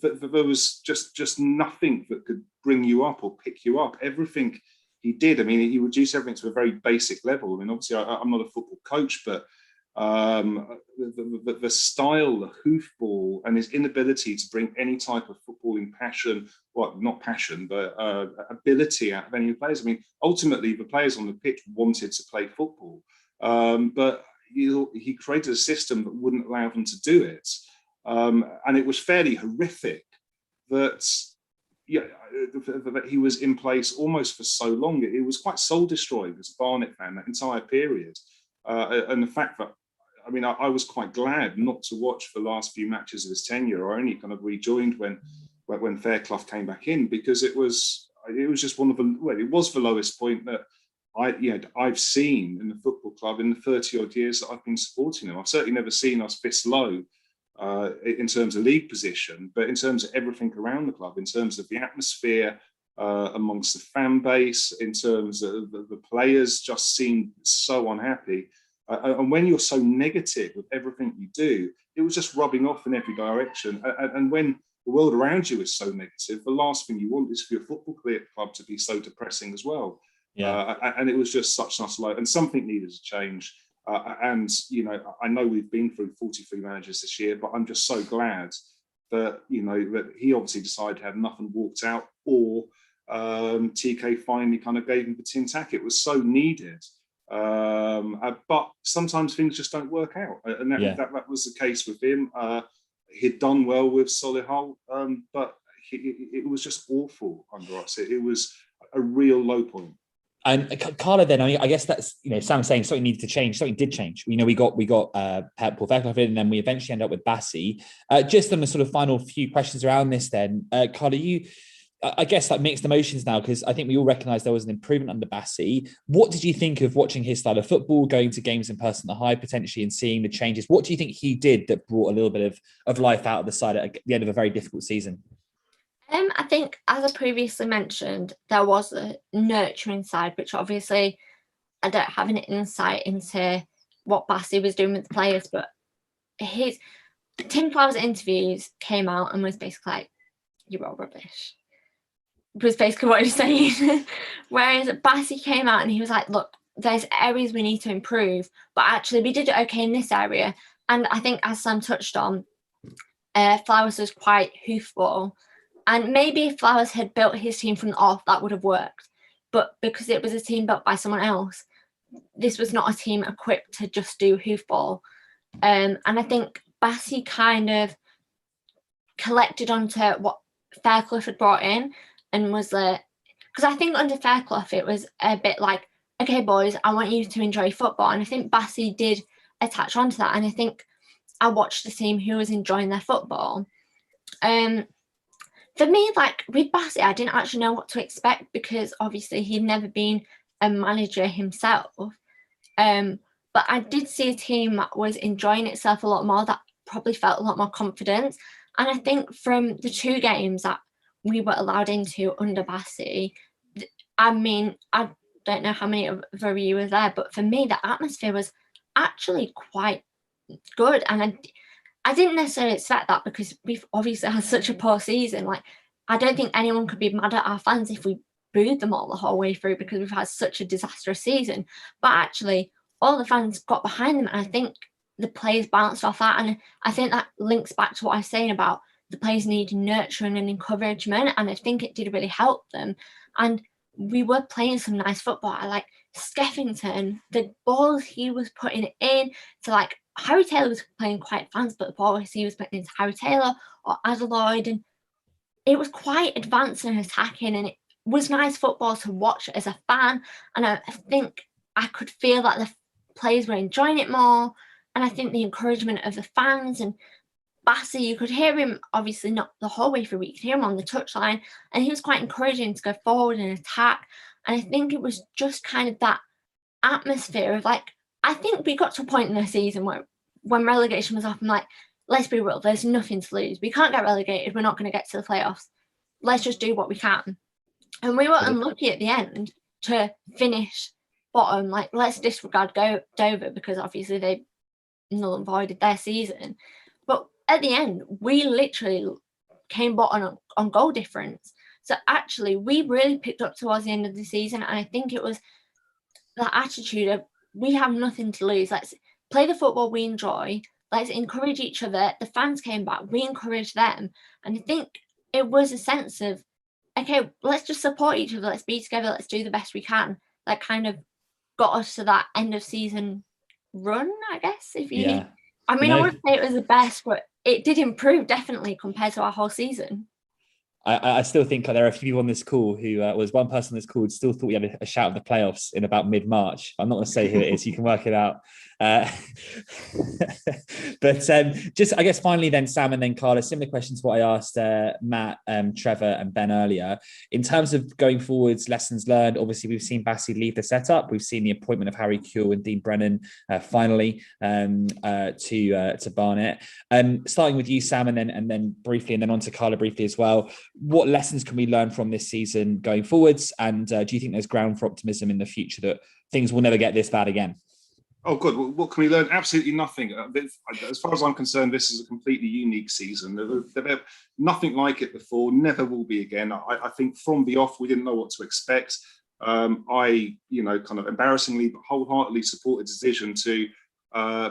there was just nothing that could bring you up or pick you up. Everything he did, I mean, he reduced everything to a very basic level. I mean, obviously, I'm not a football coach, but the style, the hoofball, and his inability to bring any type of footballing passion, well, not passion, but ability out of any of the players. I mean, ultimately, the players on the pitch wanted to play football, but he created a system that wouldn't allow them to do it. And it was fairly horrific that he was in place almost for so long. It was quite soul-destroying as a Barnet fan, that entire period. And the fact that, I mean, I was quite glad not to watch the last few matches of his tenure. I only kind of rejoined when when Fairclough came back in, because it was just it was the lowest point that I've seen in the football club in the 30 odd years that I've been supporting them. I've certainly never seen us this low in terms of league position, but in terms of everything around the club, in terms of the atmosphere amongst the fan base, in terms of the players just seemed so unhappy. And when you're so negative with everything you do, it was just rubbing off in every direction. And when the world around you is so negative, the last thing you want is for your football club to be so depressing as well. Yeah. And it was just such low, and something needed to change. And I know we've been through 43 managers this year, but I'm just so glad that that he obviously decided to have nothing, walked out, or TK finally kind of gave him the tin tack. It was so needed. But sometimes things just don't work out, and that was the case with him. He'd done well with Solihull, but it was just awful under us. It was a real low point. And Carla, then I guess that's Sam saying something needed to change. Something did change. We got Paul Fairclough in, and then we eventually end up with Bassey. Just on the sort of final few questions around this, then Carla, I guess like mixed emotions now, because I think we all recognise there was an improvement under Bassey. What did you think of watching his style of football, going to games in person at the High potentially, and seeing the changes? What do you think he did that brought a little bit of life out of the side at the end of a very difficult season? I think, as I previously mentioned, there was a nurturing side, which obviously I don't have an insight into what Bassey was doing with the players, but Tim Flowers' interviews came out and was basically like, "You're all rubbish." Was basically what he was saying. Whereas Bassey came out and he was like, "Look, there's areas we need to improve, but actually we did it okay in this area." And I think, as Sam touched on, Flowers was quite hoofball. And maybe if Flowers had built his team from the off, that would have worked. But because it was a team built by someone else, this was not a team equipped to just do hoofball. And I think Bassey kind of collected onto what Fairclough had brought in, and was because I think under Fairclough it was a bit like, "Okay, boys, I want you to enjoy football." And I think Bassey did attach onto that. And I think I watched the team who was enjoying their football. For me, like with Bassey, I didn't actually know what to expect, because obviously he'd never been a manager himself. But I did see a team that was enjoying itself a lot more, that probably felt a lot more confident. And I think from the 2 games that we were allowed into under Bassey, I mean, I don't know how many of you were there, but for me, the atmosphere was actually quite good. And I didn't necessarily expect that, because we've obviously had such a poor season. Like, I don't think anyone could be mad at our fans if we booed them all the whole way through, because we've had such a disastrous season. But actually, all the fans got behind them, and I think the players bounced off that. And I think that links back to what I was saying about the players need nurturing and encouragement, and I think it did really help them. And we were playing some nice football. I like Skeffington, the balls he was putting in to, like, Harry Taylor was playing quite fast, but the ball he was putting into Harry Taylor or Adeloyd, and it was quite advanced and attacking, and it was nice football to watch as a fan. And I think I could feel that the players were enjoying it more, and I think the encouragement of the fans. And Bassey, you could hear him, obviously not the whole way through, you could hear him on the touchline, and he was quite encouraging to go forward and attack. And I think it was just kind of that atmosphere of, like, I think we got to a point in the season where, when relegation was off, I'm like, let's be real, there's nothing to lose. We can't get relegated. We're not going to get to the playoffs. Let's just do what we can. And we were unlucky at the end to finish bottom. Like, let's disregard Dover, because obviously they null and voided their season. But at the end, we literally came bottom on goal difference. So actually, we really picked up towards the end of the season. And I think it was that attitude of, we have nothing to lose. Let's play the football we enjoy. Let's encourage each other. The fans came back. We encouraged them. And I think it was a sense of, okay, let's just support each other. Let's be together. Let's do the best we can. That kind of got us to that end of season run, I guess. I wouldn't say it was the best, but it did improve definitely compared to our whole season. I still think there are a few people on this call who was one person on this call who still thought we had a shout of the playoffs in about mid-March. I'm not going to say who it is. You can work it out. But just, I guess, finally then, Sam and then Carla, similar questions to what I asked Matt, Trevor and Ben earlier. In terms of going forwards, lessons learned, obviously we've seen Bassey leave the setup. We've seen the appointment of Harry Kewell and Dean Brennan finally to Barnet. Starting with you, Sam, and then briefly, and then on to Carla briefly as well. What lessons can we learn from this season going forwards? And do you think there's ground for optimism in the future that things will never get this bad again? Oh, good. Well, what can we learn? Absolutely nothing. As far as I'm concerned, this is a completely unique season. There's nothing like it before, never will be again. I think from the off, we didn't know what to expect. I, kind of embarrassingly but wholeheartedly support the decision to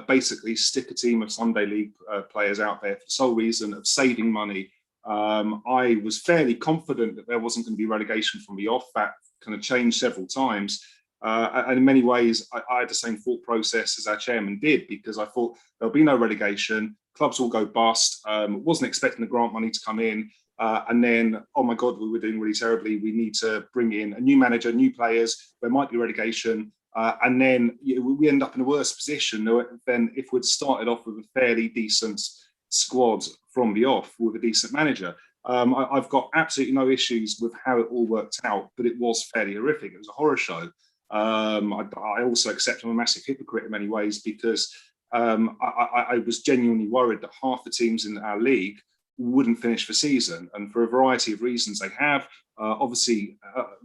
basically stick a team of Sunday League players out there for the sole reason of saving money. I was fairly confident that there wasn't going to be relegation from the off. That kind of changed several times. And in many ways, I had the same thought process as our chairman did, because I thought there'll be no relegation, clubs will go bust. Wasn't expecting the grant money to come in. And then, oh my God, we were doing really terribly. We need to bring in a new manager, new players. There might be relegation. And then we end up in a worse position than if we'd started off with a fairly decent squad from the off with a decent manager. I've got absolutely no issues with how it all worked out, but it was fairly horrific. It was a horror show. I also accept I'm a massive hypocrite in many ways, because I was genuinely worried that half the teams in our league wouldn't finish the season, and for a variety of reasons they have. Obviously,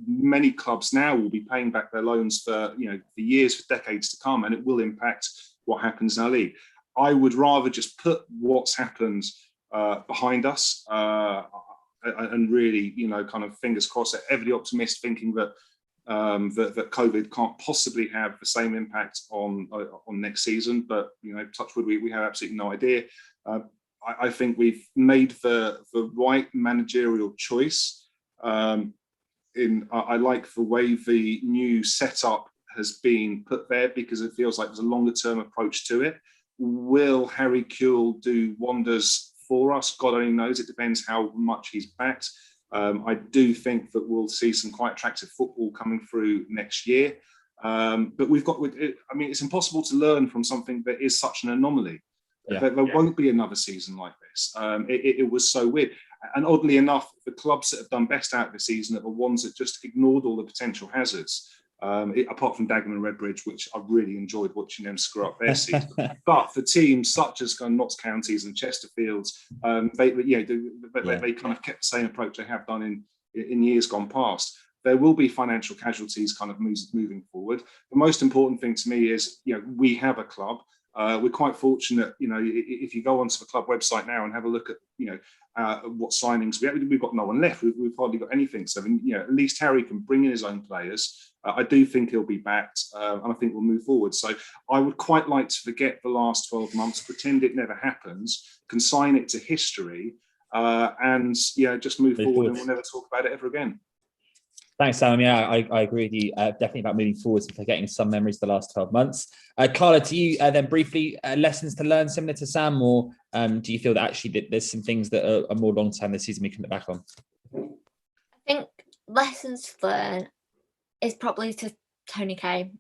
many clubs now will be paying back their loans for years, for decades to come, and it will impact what happens in our league. I would rather just put what's happened behind us and really, kind of fingers crossed, ever the optimist, thinking that that COVID can't possibly have the same impact on next season. But touch wood, we have absolutely no idea. I think we've made the right managerial choice. I like the way the new setup has been put there, because it feels like there's a longer term approach to it. Will Harry Kewell do wonders for us? God only knows. It depends how much he's backed. I do think that we'll see some quite attractive football coming through next year. But it's impossible to learn from something that is such an anomaly. Yeah. There won't be another season like this. It was so weird. And oddly enough, the clubs that have done best out of the season are the ones that just ignored all the potential hazards. Apart from Dagenham and Redbridge, which I really enjoyed watching them screw up their season. But for teams such as Notts Counties and Chesterfields, they kind of kept the same approach they have done in years gone past. There will be financial casualties kind of moving forward. The most important thing to me is, we have a club. We're quite fortunate, if you go onto the club website now and have a look at, what signings we've got no one left. We've hardly got anything. So, at least Harry can bring in his own players. I do think he'll be backed, and I think we'll move forward. So I would quite like to forget the last 12 months, pretend it never happens, consign it to history, and just move forward, and we'll never talk about it ever again. Thanks, Sam. Yeah, I agree with you. Definitely about moving forwards and forgetting some memories of the last 12 months. Carla, to you then briefly, lessons to learn similar to Sam, or do you feel that actually there's some things that are more long-term this season we can look back on? I think lessons to learn is probably to Tony K,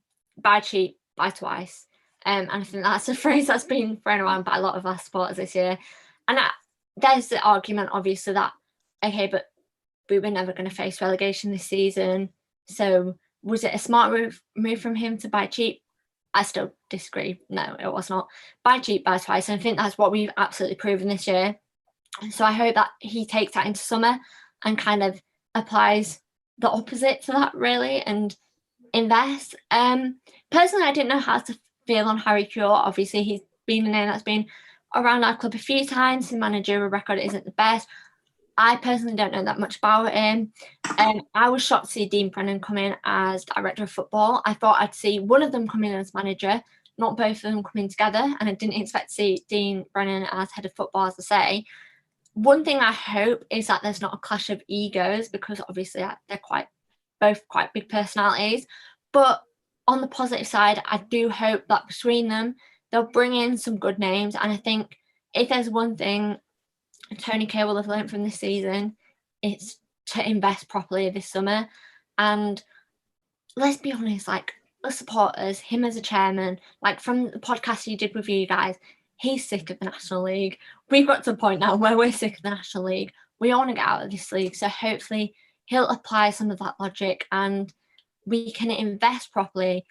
buy cheap, buy twice. And I think that's a phrase that's been thrown around by a lot of our supporters this year. And there's the argument, obviously, that, okay, but we were never going to face relegation this season. So was it a smart move from him to buy cheap? I still disagree. No, it was not. Buy cheap, buy twice. And I think that's what we've absolutely proven this year. So I hope that he takes that into summer and kind of applies the opposite to that, really, and invest. Personally, I didn't know how to feel on Harry Kewell. Obviously, he's been a name that's been around our club a few times. His managerial record isn't the best. I personally don't know that much about him. I was shocked to see Dean Brennan come in as director of football. I thought I'd see one of them come in as manager, not both of them coming together, and I didn't expect to see Dean Brennan as head of football, as I say. One thing I hope is that there's not a clash of egos, because obviously they're both quite big personalities. But on the positive side, I do hope that between them, they'll bring in some good names. And I think if there's one thing Tony K will have learned from this season, it's to invest properly this summer. And let's be honest, like the supporters, him as a chairman, like from the podcast he did with you guys, he's sick of the National League. We've got to a point now where we're sick of the National League. We want to get out of this league. So hopefully he'll apply some of that logic and we can invest properly.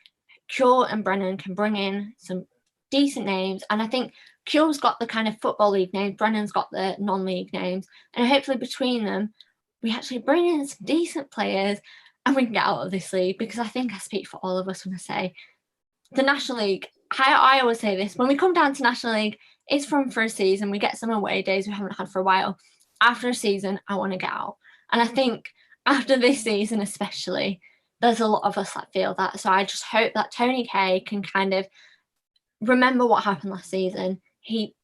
Cure and Brennan can bring in some decent names. And I think Cure's got the kind of football league names, Brennan's got the non-league names. And hopefully between them, we actually bring in some decent players and we can get out of this league, because I think I speak for all of us when I say the National League, I always say this, when we come down to National League, it's for a season. We get some away days we haven't had for a while. After a season, I want to get out. And I think after this season especially, there's a lot of us that feel that. So I just hope that Tony Kay can kind of remember what happened last season. He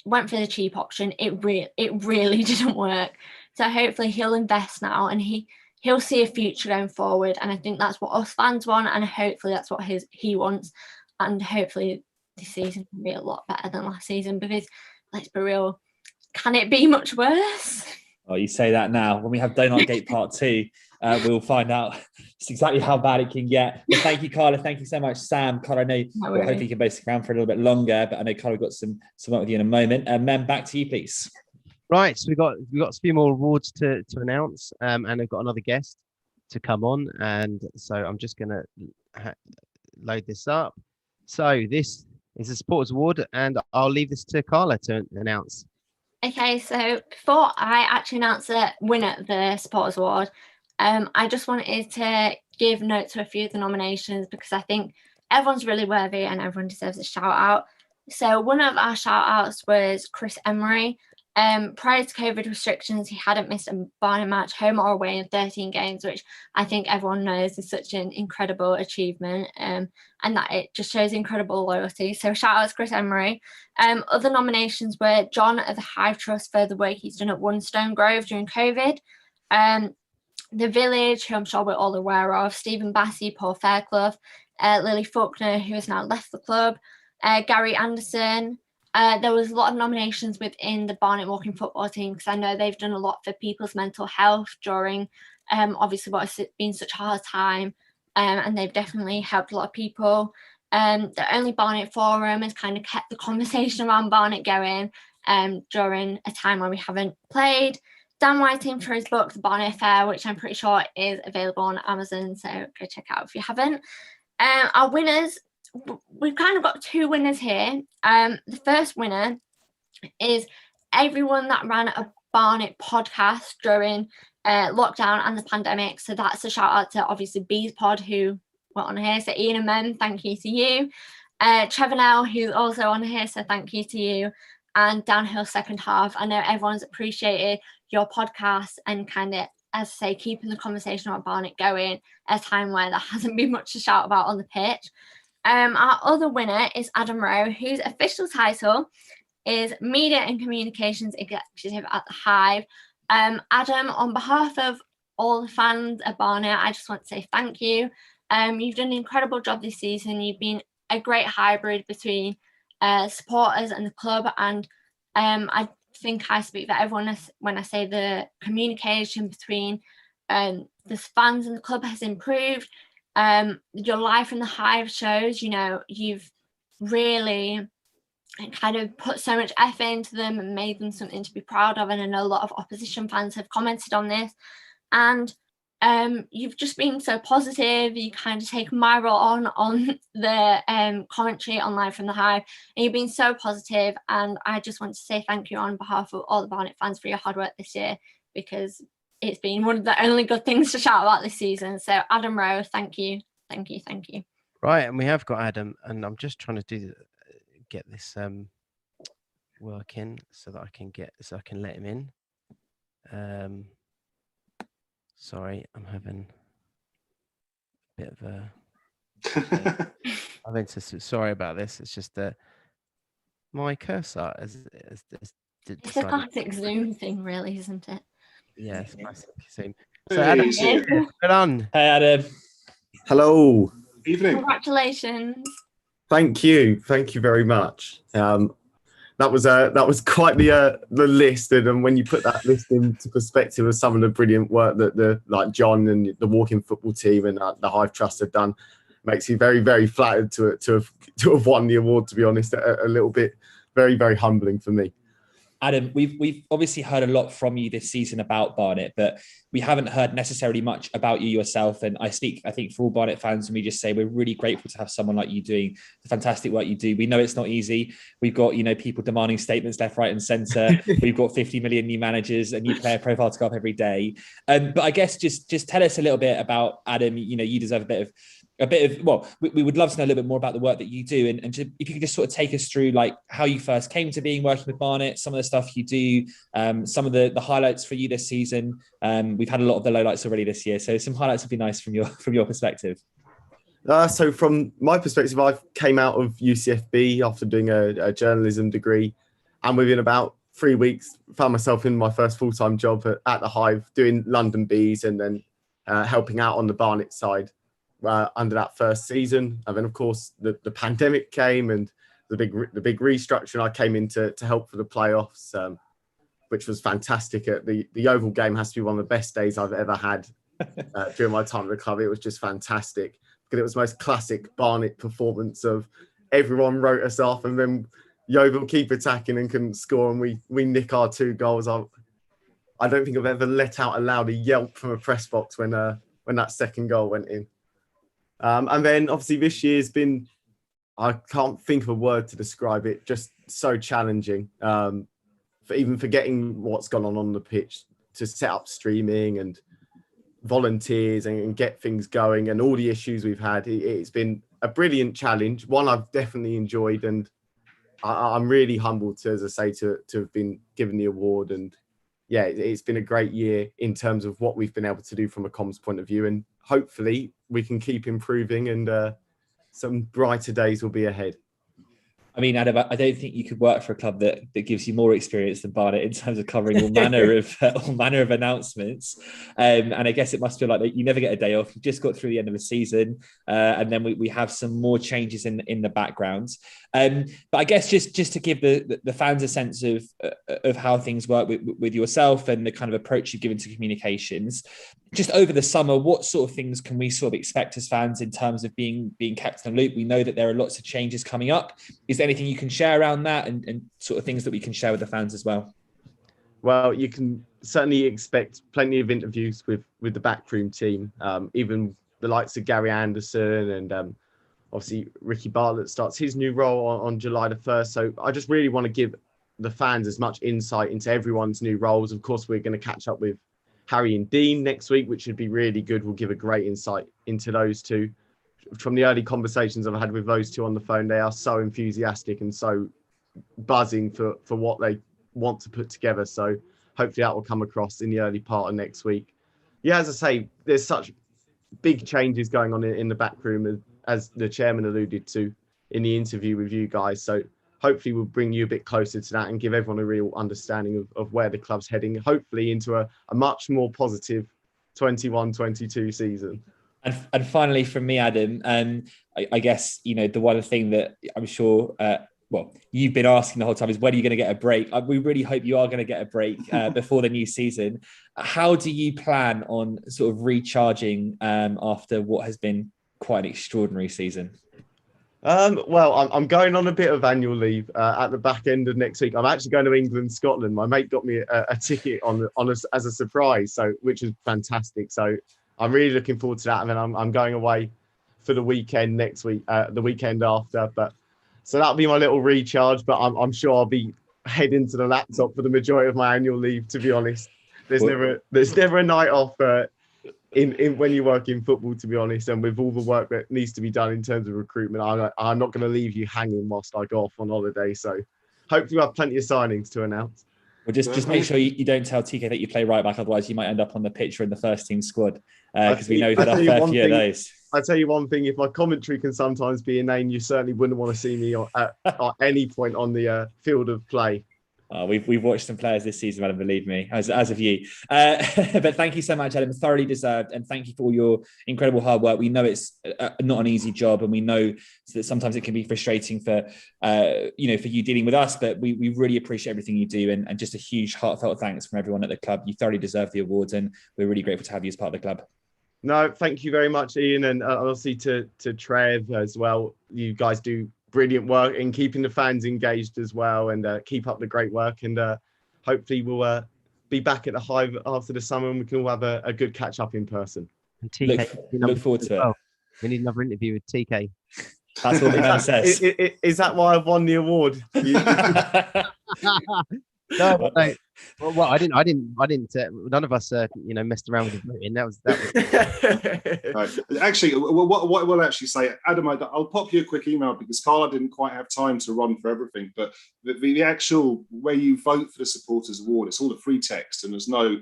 went for the cheap option. It really didn't work. So hopefully he'll invest now and he'll see a future going forward. And I think that's what us fans want. And hopefully that's what he wants. And hopefully this season can be a lot better than last season, because let's be real, can it be much worse? Oh, you say that now. When we have Donut Gate Part 2, we'll find out just exactly how bad it can get. But thank you, Carla. Thank you so much, Sam. Carla, I know we'll hopefully you can both stick around for a little bit longer, but I know Carla got some work with you in a moment. Mem, back to you, please. Right, so we've got a few more awards to announce, and I've got another guest to come on, and so I'm just going to load this up. So this is a Supporters Award, and I'll leave this to Carla to announce. Okay, so before I actually announce the winner of the Supporters Award, I just wanted to give note to a few of the nominations, because I think everyone's really worthy and everyone deserves a shout out. So one of our shout outs was Chris Emery. Prior to COVID restrictions, he hadn't missed a Barnet match, home or away, in 13 games, which I think everyone knows is such an incredible achievement, and that it just shows incredible loyalty. So shout out to Chris Emery. Other nominations were John of the Hive Trust for the work he's done at One Stone Grove during COVID. The Village, who I'm sure we're all aware of, Stephen Bassey, Paul Fairclough, Lily Faulkner, who has now left the club, Gary Anderson. There was a lot of nominations within the Barnet Walking football team, because I know they've done a lot for people's mental health during obviously what has been such a hard time, and they've definitely helped a lot of people. The Only Barnet Forum has kind of kept the conversation around Barnet going during a time when we haven't played. Dan Whiting for his book, The Barnet Affair, which I'm pretty sure is available on Amazon, so go check out if you haven't. Our winners, we've kind of got two winners here. The first winner is everyone that ran a Barnet podcast during lockdown and the pandemic. So that's a shout out to obviously Beespod, who were on here. So Iain and Mem, thank you to you. Trevor Knell, who's also on here, so thank you to you. And Downhill Second Half. I know everyone's appreciated your podcast and kind of, as I say, keeping the conversation about Barnet going at a time where there hasn't been much to shout about on the pitch. Our other winner is Adam Rowe, whose official title is Media and Communications Executive at the Hive. Adam, on behalf of all the fans at Barnet, I just want to say thank you. You've done an incredible job this season. You've been a great hybrid between supporters and the club, and I think I speak for everyone when I say the communication between the fans and the club has improved. Your life in the Hive shows, you've really kind of put so much effort into them and made them something to be proud of, and I know a lot of opposition fans have commented on this, and you've just been so positive. You kind of take my role on the commentary online from the Hive, and you've been so positive, and I just want to say thank you on behalf of all the Barnet fans for your hard work this year, because it's been one of the only good things to shout about this season. So Adam Rowe, thank you. Right, and we have got Adam, and I'm just trying to get this working so that I can let him in. Sorry, I'm having a bit of a sorry about this. It's just that my cursor has it's a classic Zoom thing, really, isn't it? Yeah, it's classic Zoom. So Adam, well done. Hey, Adam. Hello. Evening. Congratulations. Thank you very much. that was quite the list, and when you put that list into perspective of some of the brilliant work that like John and the Walking Football team and the Hive Trust have done, makes you very, very flattered to have won the award. To be honest, a little bit very, very humbling for me. Adam, we've obviously heard a lot from you this season about Barnet, but we haven't heard necessarily much about you yourself. And I think for all Barnet fans, and we just say we're really grateful to have someone like you doing the fantastic work you do. We know it's not easy. We've got, people demanding statements left, right, and centre. We've got 50 million new managers, a new player profile to go up every day. But I guess just tell us a little bit about Adam. You deserve a bit of. We would love to know a little bit more about the work that you do, and if you could just sort of take us through like how you first came to working with Barnet, some of the stuff you do, some of the highlights for you this season. We've had a lot of the lowlights already this year, so some highlights would be nice from your perspective. So from my perspective, I came out of UCFB after doing a journalism degree, and within about 3 weeks found myself in my first full-time job at the Hive, doing London Bees, and then helping out on the Barnet side. Under that first season, and then of course the pandemic came and the big restructure, and I came in to help for the playoffs, which was fantastic. The Oval game has to be one of the best days I've ever had during my time at the club. It was just fantastic because it was the most classic Barnet performance of everyone wrote us off, and then Yeovil keep attacking and couldn't score, and we nick our 2 goals. I don't think I've ever let out a louder yelp from a press box when that second goal went in. And then obviously this year's been, I can't think of a word to describe it, just so challenging. For forgetting what's gone on the pitch, to set up streaming and volunteers and get things going, and all the issues we've had. It's been a brilliant challenge, one I've definitely enjoyed, and I'm really humbled to, as I say, to have been given the award. And yeah, it's been a great year in terms of what we've been able to do from a comms point of view, and hopefully we can keep improving, and some brighter days will be ahead. I mean, Adam, I don't think you could work for a club that gives you more experience than Barnet in terms of covering all manner of announcements. And I guess it must feel like you never get a day off. You just got through the end of the season, and then we have some more changes in the background. But I guess just to give the fans a sense of how things work with yourself and the kind of approach you've given to communications. Just over the summer, what sort of things can we sort of expect as fans in terms of being kept in the loop? We know that there are lots of changes coming up. Is there anything you can share around that, and sort of things that we can share with the fans as well? Well, you can certainly expect plenty of interviews with the backroom team, even the likes of Gary Anderson, and obviously Ricky Bartlett starts his new role on July the 1st. So I just really want to give the fans as much insight into everyone's new roles. Of course, we're going to catch up with Harry and Dean next week, which should be really good. We'll give a great insight into those two. From the early conversations I've had with those two on the phone, they are so enthusiastic and so buzzing for what they want to put together. So hopefully that will come across in the early part of next week. Yeah, as I say, there's such big changes going on in the back room, as the chairman alluded to in the interview with you guys. So hopefully we'll bring you a bit closer to that and give everyone a real understanding of where the club's heading, hopefully into a much more positive 21-22 season. And finally, from me, Adam, I guess, the one thing that I'm sure, you've been asking the whole time is, when are you going to get a break? We really hope you are going to get a break before the new season. How do you plan on sort of recharging after what has been quite an extraordinary season? Well, I'm going on a bit of annual leave at the back end of next week. I'm actually going to England, Scotland. My mate got me a ticket as a surprise, which is fantastic. So I'm really looking forward to that. And then I'm going away for the weekend next week, the weekend after. So that'll be my little recharge. But I'm sure I'll be heading to the laptop for the majority of my annual leave. To be honest, there's never a night off in when you work in football, to be honest. And with all the work that needs to be done in terms of recruitment, I'm not going to leave you hanging whilst I go off on holiday. So hopefully we'll have plenty of signings to announce. Well, just make sure you don't tell TK that you play right back, otherwise you might end up on the pitch or in the first team squad, because we know you've had a fair few of those. I'll tell you one thing, if my commentary can sometimes be inane, you certainly wouldn't want to see me at any point on the field of play. We've watched some players this season, Adam, believe me, as have you. But thank you so much, Adam. Thoroughly deserved, and thank you for all your incredible hard work. We know it's not an easy job, and we know that sometimes it can be frustrating for for you dealing with us. But we really appreciate everything you do, and just a huge heartfelt thanks from everyone at the club. You thoroughly deserve the awards, and we're really grateful to have you as part of the club. No, thank you very much, Ian, and obviously to Trev as well. You guys do brilliant work in keeping the fans engaged as well, and keep up the great work. And hopefully we'll be back at the Hive after the summer, and we can all have a good catch up in person. And TK, look forward to it. We need another interview with TK. That's what Mem says. Is that why I've won the award? No. Well, I didn't. None of us, messed around with the voting. That was. Right. Actually, what we'll actually say, Adam, I'll pop you a quick email because Carla didn't quite have time to run for everything. But the actual where you vote for the supporters award, it's all a free text, and there's no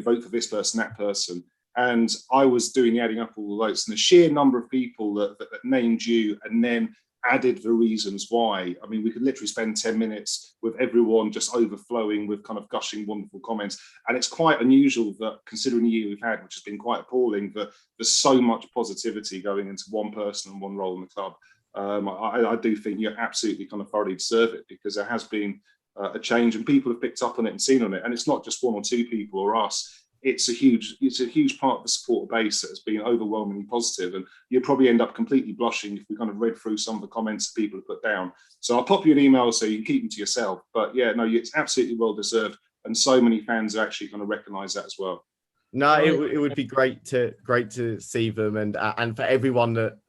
vote for this person, that person. And I was doing the adding up all the votes, and the sheer number of people that named you and then added the reasons why. I mean, we could literally spend 10 minutes with everyone just overflowing with kind of gushing, wonderful comments. And it's quite unusual that, considering the year we've had, which has been quite appalling, that there's so much positivity going into one person and one role in the club. I do think you absolutely kind of thoroughly deserve it, because there has been a change and people have picked up on it and seen on it. And it's not just one or two people or us. It's a huge part of the supporter base that has been overwhelmingly positive, and you'll probably end up completely blushing if we kind of read through some of the comments that people have put down. So I'll pop you an email so you can keep them to yourself. But yeah, no, it's absolutely well deserved, and so many fans actually kind of recognise that as well. No, it would be great to see them, and for everyone that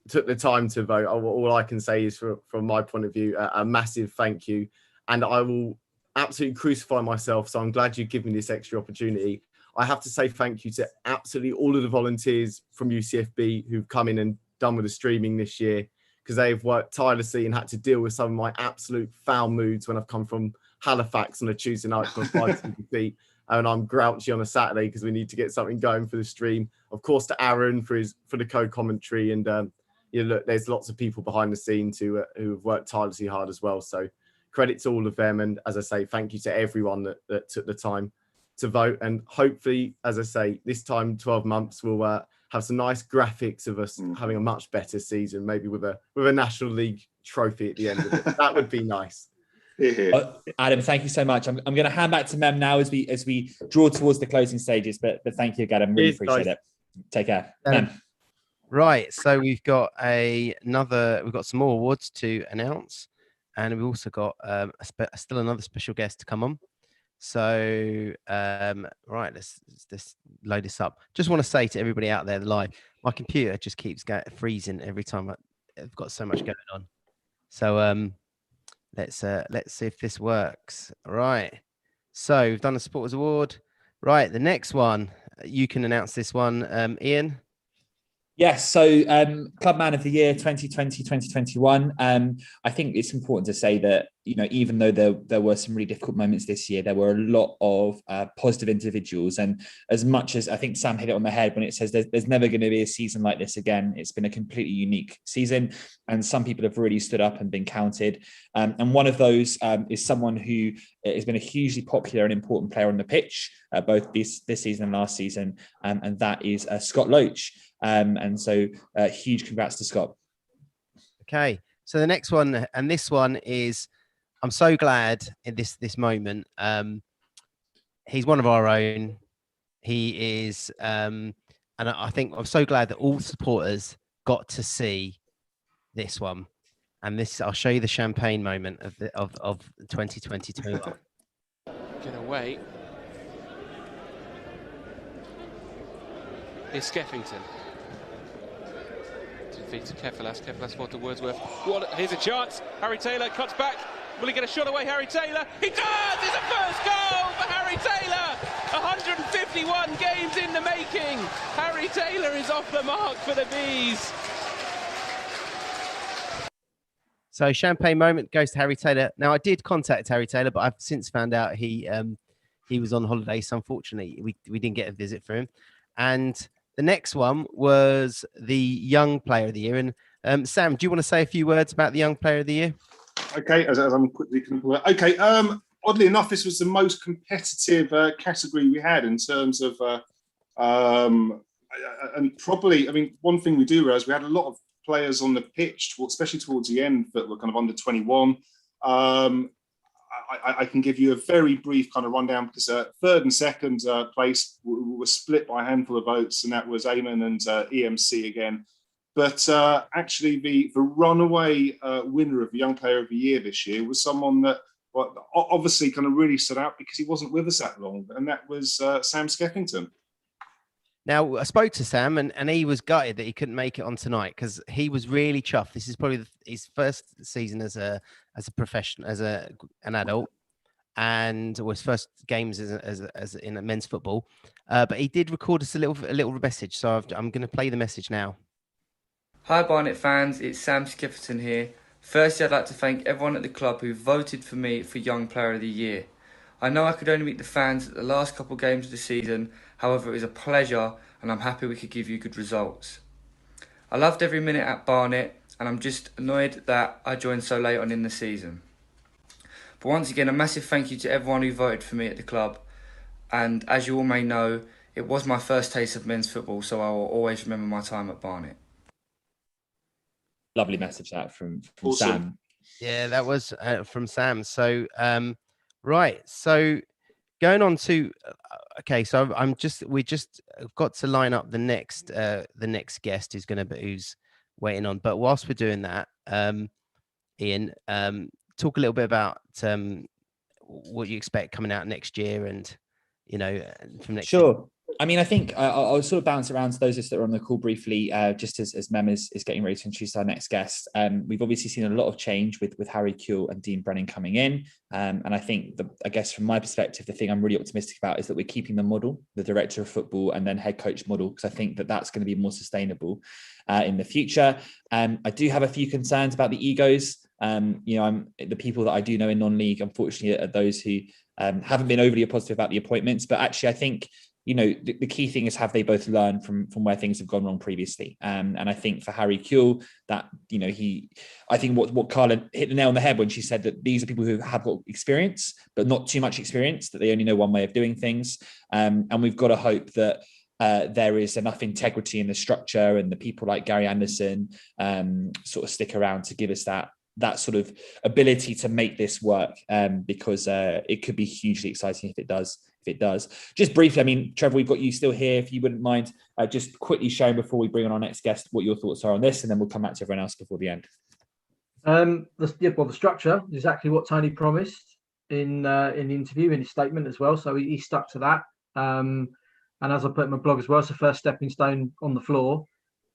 took the time to vote. All I can say is, from my point of view, a massive thank you, and I will absolutely crucify myself. So I'm glad you give me this extra opportunity. I have to say thank you to absolutely all of the volunteers from UCFB who've come in and done with the streaming this year, because they've worked tirelessly and had to deal with some of my absolute foul moods when I've come from Halifax on a Tuesday night from 5 to feet, and I'm grouchy on a Saturday because we need to get something going for the stream. Of course, to Aaron for the co-commentary, and look, there's lots of people behind the scenes who have worked tirelessly hard as well. So credit to all of them, and as I say, thank you to everyone that took the time to vote. And hopefully, as I say, this time 12 months we'll have some nice graphics of us having a much better season, maybe with a National League trophy at the end of it. That would be nice. Adam, thank you so much. I'm going to hand back to Mem now as we draw towards the closing stages, but thank you, Adam. Really appreciate it. Take care. Mem. Right, so we've got some more awards to announce, and we've also got still another special guest to come on. So, right, let's load this up. Just want to say to everybody out there live, my computer just keeps freezing every time. I've got so much going on. So, let's see if this works. Right. So we've done the Supporters Award. Right, the next one, you can announce this one, Ian. Yes, so Club Man of the Year 2020-2021. I think it's important to say that, even though there were some really difficult moments this year, there were a lot of positive individuals. And as much as I think Sam hit it on the head when it says there's never going to be a season like this again, it's been a completely unique season. And some people have really stood up and been counted. And one of those is someone who has been a hugely popular and important player on the pitch, both this season and last season. And that is Scott Loach. And so huge congrats to Scott. Okay, so the next one, and this one is, I'm so glad in this moment. He's one of our own. He is, and I think I'm so glad that all supporters got to see this one. And this, I'll show you the champagne moment of 2022. Get away. It's Skeffington. Defeats Kefalas. Kefalas for to Wordsworth. Here's a chance. Harry Taylor cuts back. Will he get a shot away, Harry Taylor? He does! It's a first goal for Harry Taylor! 151 games in the making. Harry Taylor is off the mark for the Bees. So champagne moment goes to Harry Taylor. Now, I did contact Harry Taylor, but I've since found out he was on holiday, so unfortunately we didn't get a visit for him. And the next one was the Young Player of the Year. And Sam, do you want to say a few words about the Young Player of the Year? Okay, as I'm quickly... Okay, oddly enough, this was the most competitive category we had in terms of, and probably, I mean, one thing we do realize, we had a lot of players on the pitch, especially towards the end, that were kind of under 21. I can give you a very brief kind of rundown, because third and second place were split by a handful of votes, and that was Eamon and EMC again. But actually, the runaway winner of the Young Player of the Year this year was someone that obviously kind of really stood out because he wasn't with us that long, and that was Sam Skeffington. Now, I spoke to Sam, and he was gutted that he couldn't make it on tonight, because he was really chuffed. This is probably his first season as a professional, as an adult, and his first games as in men's football. But he did record us a little message, so I'm going to play the message now. Hi Barnet fans, it's Sam Skeffington here. Firstly, I'd like to thank everyone at the club who voted for me for Young Player of the Year. I know I could only meet the fans at the last couple of games of the season, however it was a pleasure and I'm happy we could give you good results. I loved every minute at Barnet and I'm just annoyed that I joined so late on in the season. But once again, a massive thank you to everyone who voted for me at the club, and as you all may know, it was my first taste of men's football, so I will always remember my time at Barnet. Lovely message that from Awesome. Sam. Yeah, that was from Sam. So, right. So, going on to okay. So we just got to line up the next guest who's waiting on. But whilst we're doing that, Iain, talk a little bit about what you expect coming out next year, and from next year. Sure. I mean, I think I'll sort of bounce around to those that are on the call briefly, just as Mem is getting ready to introduce our next guest. We've obviously seen a lot of change with Harry Kewell and Dean Brennan coming in. And I think, I guess from my perspective, the thing I'm really optimistic about is that we're keeping the model, the director of football and then head coach model, because I think that that's going to be more sustainable in the future. I do have a few concerns about the egos. The people that I do know in non-league, unfortunately, are those who haven't been overly positive about the appointments. But actually, I think the key thing is, have they both learned from where things have gone wrong previously? And I think for Harry Kewell, that, I think what Carla hit the nail on the head when she said that these are people who have got experience, but not too much experience, that they only know one way of doing things. And we've got to hope that there is enough integrity in the structure, and the people like Gary Anderson sort of stick around to give us that sort of ability to make this work, because it could be hugely exciting if it does. Just briefly, I mean, Trevor, we've got you still here. If you wouldn't mind just quickly sharing before we bring on our next guest what your thoughts are on this, and then we'll come back to everyone else before the end. The structure is exactly what Tony promised in the interview, in his statement as well. So he stuck to that. And as I put in my blog as well, it's the first stepping stone on the floor.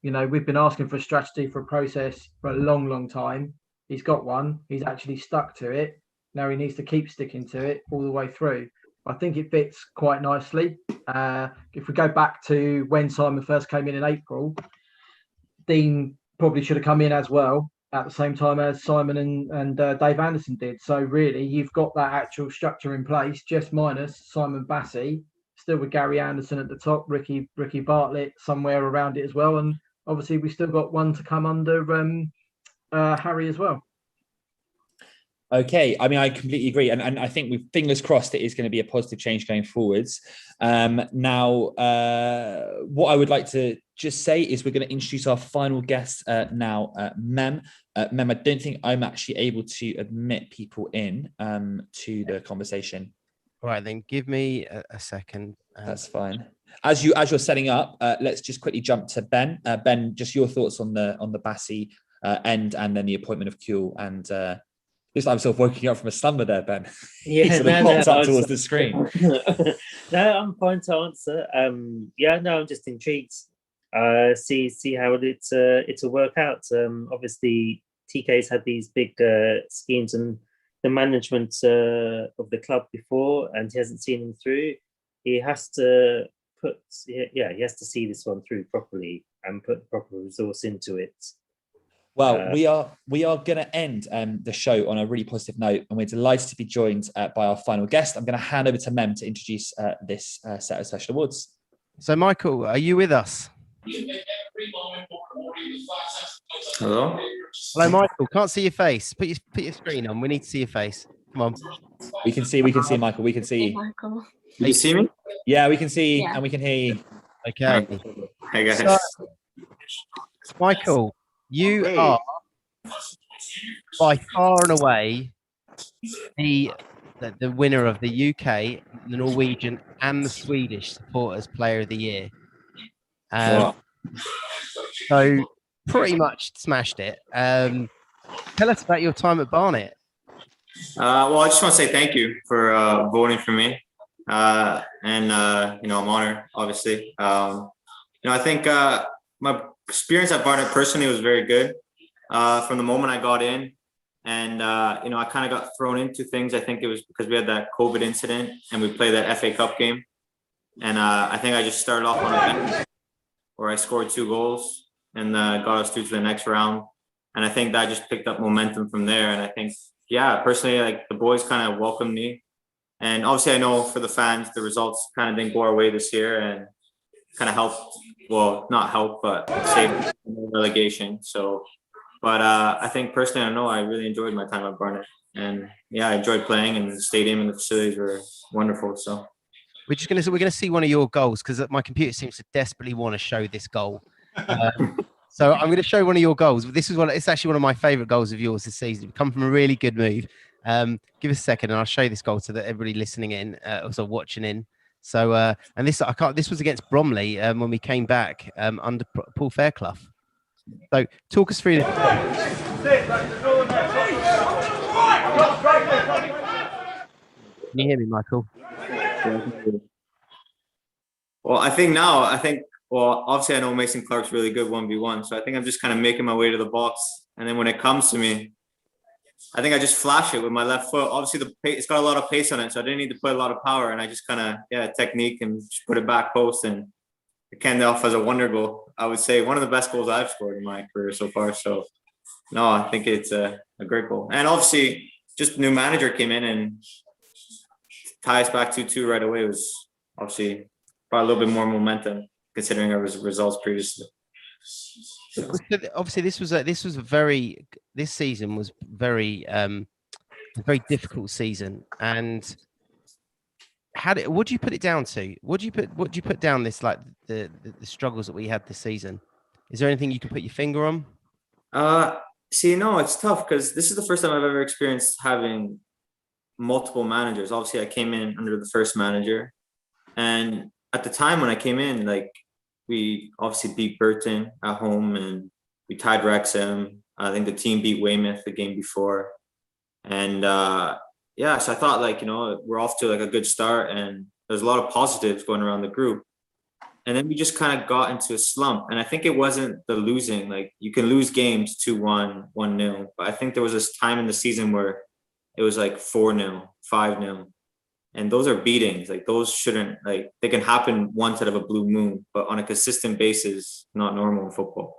We've been asking for a strategy, for a process for a long, long time. He's got one. He's actually stuck to it. Now he needs to keep sticking to it all the way through. I think it fits quite nicely. If we go back to when Simon first came in April, Dean probably should have come in as well at the same time as Simon and Dave Anderson did. So really, you've got that actual structure in place, just minus Simon Bassey, still with Gary Anderson at the top, Ricky Bartlett somewhere around it as well. And obviously, we still got one to come under Harry as well. Okay, I mean, I completely agree, and I think with fingers crossed, it is going to be a positive change going forwards. Now, what I would like to just say is we're going to introduce our final guest now, Mem. Mem, I don't think I'm actually able to admit people in to the conversation. All right, then give me a second. That's fine. As you're setting up, let's just quickly jump to Ben. Ben, just your thoughts on the Bassey end, and then the appointment of Kewell, and just like I'm sort of waking up from a slumber there, Ben. Yeah, he sort of popped up towards the screen. No, I'm fine to answer. I'm just intrigued. See how it'll work out. Obviously, TK's had these big schemes and the management of the club before, and he hasn't seen them through. He has to he has to see this one through properly and put proper resource into it. Well, we are going to end the show on a really positive note, and we're delighted to be joined by our final guest. I'm going to hand over to Mem to introduce this set of special awards. So, Michael, are you with us? Hello? Hello, Michael. Can't see your face. Put your screen on. We need to see your face. Come on. We can see Michael. We can see. Michael. Can you see me? Yeah, we can see Yeah. and we can hear you. Okay. Hey guys. So, Michael, you are by far and away the winner of the UK, the Norwegian, and the Swedish Supporters Player of the Year. Wow. So pretty much smashed it. Tell us about your time at Barnet. Well, I just want to say thank you for voting for me. And you know, I'm honored, obviously. You know, I think my experience at Barnet personally was very good. From the moment I got in, and you know, I kind of got thrown into things. I think it was because we had that COVID incident and we played that FA Cup game. And I think I just started off on a bench where I scored 2 goals and got us through to the next round. And I think that just picked up momentum from there. And I think, yeah, personally, like the boys kind of welcomed me. And obviously I know for the fans, the results kind of didn't go our way this year and kind of helped, well, not help, but save the relegation. So, but I think personally, I know I really enjoyed my time at Barnet. And yeah, I enjoyed playing, and the stadium and the facilities were wonderful. So We're gonna see one of your goals because my computer seems to desperately want to show this goal. So I'm going to show one of your goals. It's actually one of my favourite goals of yours this season. It come from a really good move. Give us a second, and I'll show you this goal so that everybody listening in, also watching in. So, and this was against Bromley when we came back under Paul Fairclough. So, talk us through this. Can you hear me, Michael? well, well, obviously I know Mason Clark's really good 1v1. So I think I'm just kind of making my way to the box. And then when it comes to me, I think I just flash it with my left foot. Obviously it's got a lot of pace on it, so I didn't need to put a lot of power. And I just kind of, technique and just put it back post. And it came off as a wonder goal. I would say one of the best goals I've scored in my career so far. So no, I think it's a great goal. And obviously just a new manager came in and tie us back 2-2 right away was obviously brought a little bit more momentum considering our results previously. Obviously, this season was very a very difficult season. And what do you put it down to? What do you put down this, like the struggles that we had this season? Is there anything you can put your finger on? See, no, it's tough because this is the first time I've ever experienced having multiple managers. Obviously, I came in under the first manager, and at the time when I came in, like we obviously beat Burton at home and we tied Wrexham. I think the team beat Weymouth the game before, and so I thought, like, you know, we're off to like a good start, and there's a lot of positives going around the group. And then we just kind of got into a slump. And I think it wasn't the losing. Like, you can lose games 2-1, 1-0. But I think there was this time in the season where it was like 4-0, 5-0. And those are beatings. Like, those shouldn't, like, they can happen once out of a blue moon. But on a consistent basis, not normal in football.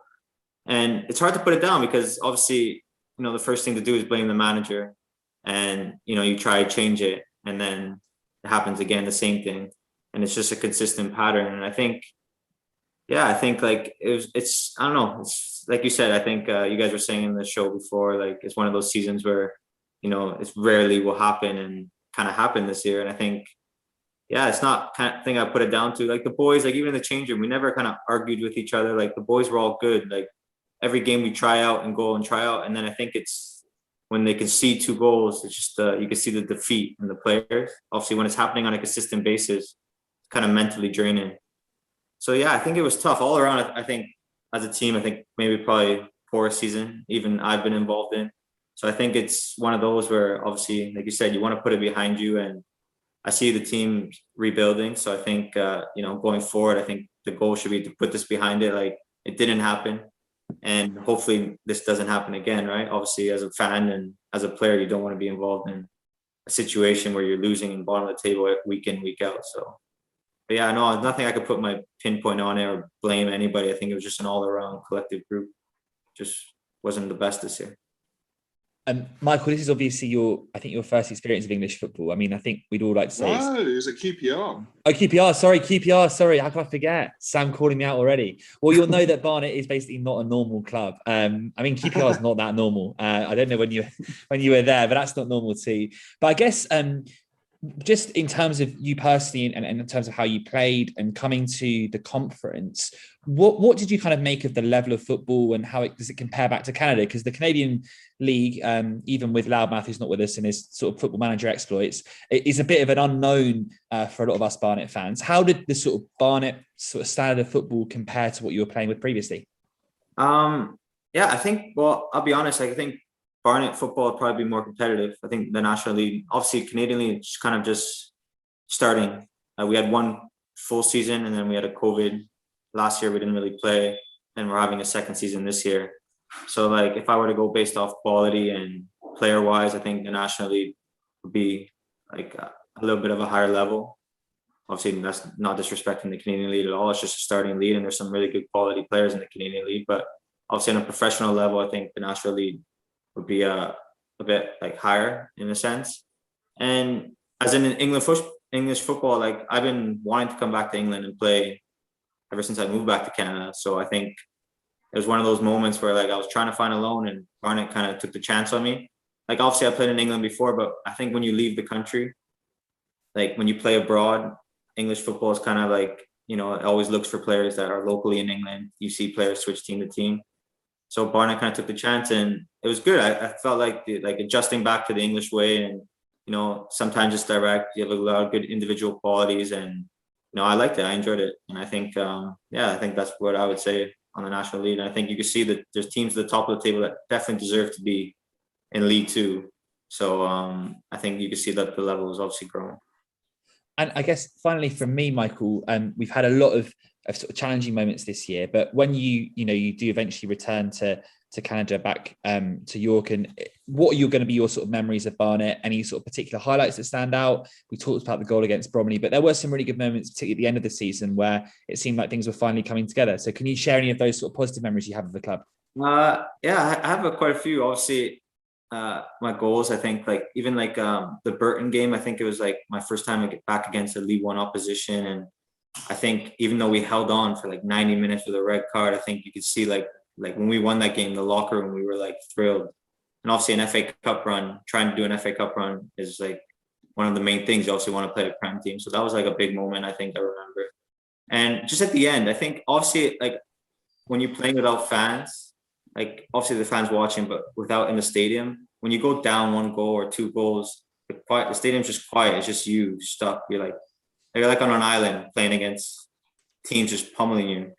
And it's hard to put it down because obviously, you know, the first thing to do is blame the manager. And, you know, you try to change it. And then it happens again, the same thing. And it's just a consistent pattern. And I think like it's I don't know. It's like you said, I think you guys were saying in the show before, like it's one of those seasons where, you know, it's rarely will happen and kind of happened this year. And I think, it's not kind of thing I put it down to. Like the boys, like even in the change room, we never kind of argued with each other. Like the boys were all good. Like every game we try out and go and try out. And then I think it's when they can see 2 goals, it's just you can see the defeat in the players. Obviously, when it's happening on a consistent basis, kind of mentally draining. So I think it was tough all around. I think as a team, I think maybe probably poorest season even I've been involved in. So I think it's one of those where obviously, like you said, you want to put it behind you, and I see the team rebuilding. So I think going forward, I think the goal should be to put this behind it. Like it didn't happen, and hopefully this doesn't happen again, right? Obviously, as a fan and as a player, you don't want to be involved in a situation where you're losing in bottom of the table week in, week out. So. But no, nothing I could put my pinpoint on it or blame anybody. I think it was just an all-around collective group. Just wasn't the best this year. Michael, this is obviously your first experience of English football. I mean, I think we'd all like to say No, it was at QPR. Oh, QPR, sorry. How can I forget? Sam calling me out already. Well, you'll know that Barnet is basically not a normal club. I mean, QPR is not that normal. I don't know when you were there, but that's not normal too. But I guess just in terms of you personally and in terms of how you played and coming to the conference, what did you kind of make of the level of football and how does it compare back to Canada? Because the Canadian League, even with Loudmouth, who's not with us in his sort of football manager exploits, is a bit of an unknown for a lot of us Barnet fans. How did the sort of Barnet sort of standard of football compare to what you were playing with previously? Yeah, I think, well, I'll be honest, I think Barnet football would probably be more competitive. I think the National League, obviously Canadian League, it's kind of just starting. We had one full season and then we had a COVID. Last year we didn't really play and we're having a second season this year. So like if I were to go based off quality and player wise, I think the National League would be like a little bit of a higher level. Obviously that's not disrespecting the Canadian League at all. It's just a starting league and there's some really good quality players in the Canadian League. But obviously on a professional level, I think the National League would be a bit like higher in a sense. And as in English football, like I've been wanting to come back to England and play ever since I moved back to Canada. So I think it was one of those moments where like I was trying to find a loan and Barnet kind of took the chance on me. Like obviously I played in England before, but I think when you leave the country, like when you play abroad, English football is kind of like, you know, it always looks for players that are locally in England. You see players switch team to team. So Barnet kind of took the chance and it was good. I felt like adjusting back to the English way and, you know, sometimes it's direct. You have a lot of good individual qualities and, you know, I liked it. I enjoyed it. And I think, I think that's what I would say on the National League. And I think you can see that there's teams at the top of the table that definitely deserve to be in League Two. So I think you can see that the level is obviously growing. And I guess finally from me, Michael, we've had a lot of sort of challenging moments this year, but when you do eventually return to Canada, back to York, and what are going to be your sort of memories of Barnet? Any sort of particular highlights that stand out? We talked about the goal against Bromley, but there were some really good moments, particularly at the end of the season, where it seemed like things were finally coming together. So can you share any of those sort of positive memories you have of the club? I have quite a few. Obviously, my goals, I think, like even like the Burton game, I think it was like my first time to get back against a League One opposition, and I think even though we held on for like 90 minutes with a red card, I think you could see like when we won that game, the locker room, we were like thrilled. And obviously an FA Cup run, trying to do an FA Cup run is like one of the main things. You also want to play the Prem team. So that was like a big moment, I think I remember. And just at the end, I think obviously like when you're playing without fans, like obviously the fans watching, but without in the stadium, when you go down one goal or two goals, the stadium's just quiet. It's just you stuck. You're like on an island playing against teams just pummeling you.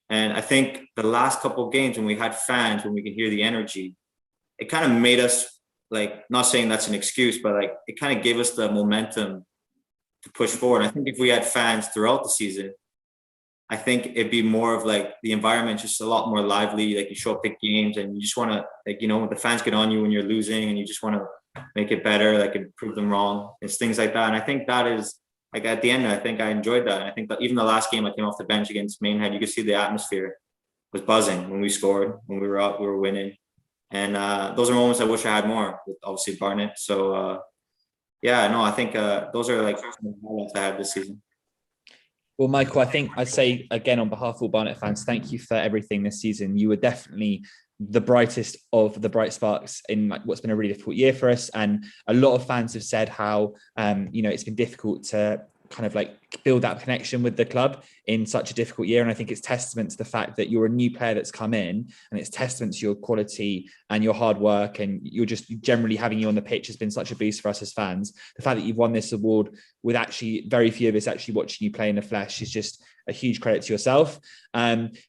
And I think the last couple of games when we had fans, when we could hear the energy, it kind of made us like, not saying that's an excuse, but like it kind of gave us the momentum to push forward. I think if we had fans throughout the season, I think it'd be more of like the environment just a lot more lively. Like you show up at games and you just want to, like, you know, the fans get on you when you're losing and you just want to make it better, like and prove them wrong. It's things like that. And I think that is, like at the end, I think I enjoyed that. And I think that even the last game I came off the bench against Mainhead, you could see the atmosphere was buzzing when we scored, when we were out, we were winning. And those are moments I wish I had more with obviously Barnet. So I think those are like some highlights I had this season. Well, Michael, I think I'd say again on behalf of all Barnet fans, thank you for everything this season. You were definitely the brightest of the bright sparks in like what's been a really difficult year for us. And a lot of fans have said how, it's been difficult to kind of like build that connection with the club in such a difficult year. And I think it's testament to the fact that you're a new player that's come in, and it's testament to your quality and your hard work. And you're just generally having you on the pitch has been such a boost for us as fans. The fact that you've won this award with actually very few of us actually watching you play in the flesh is just a huge credit to yourself.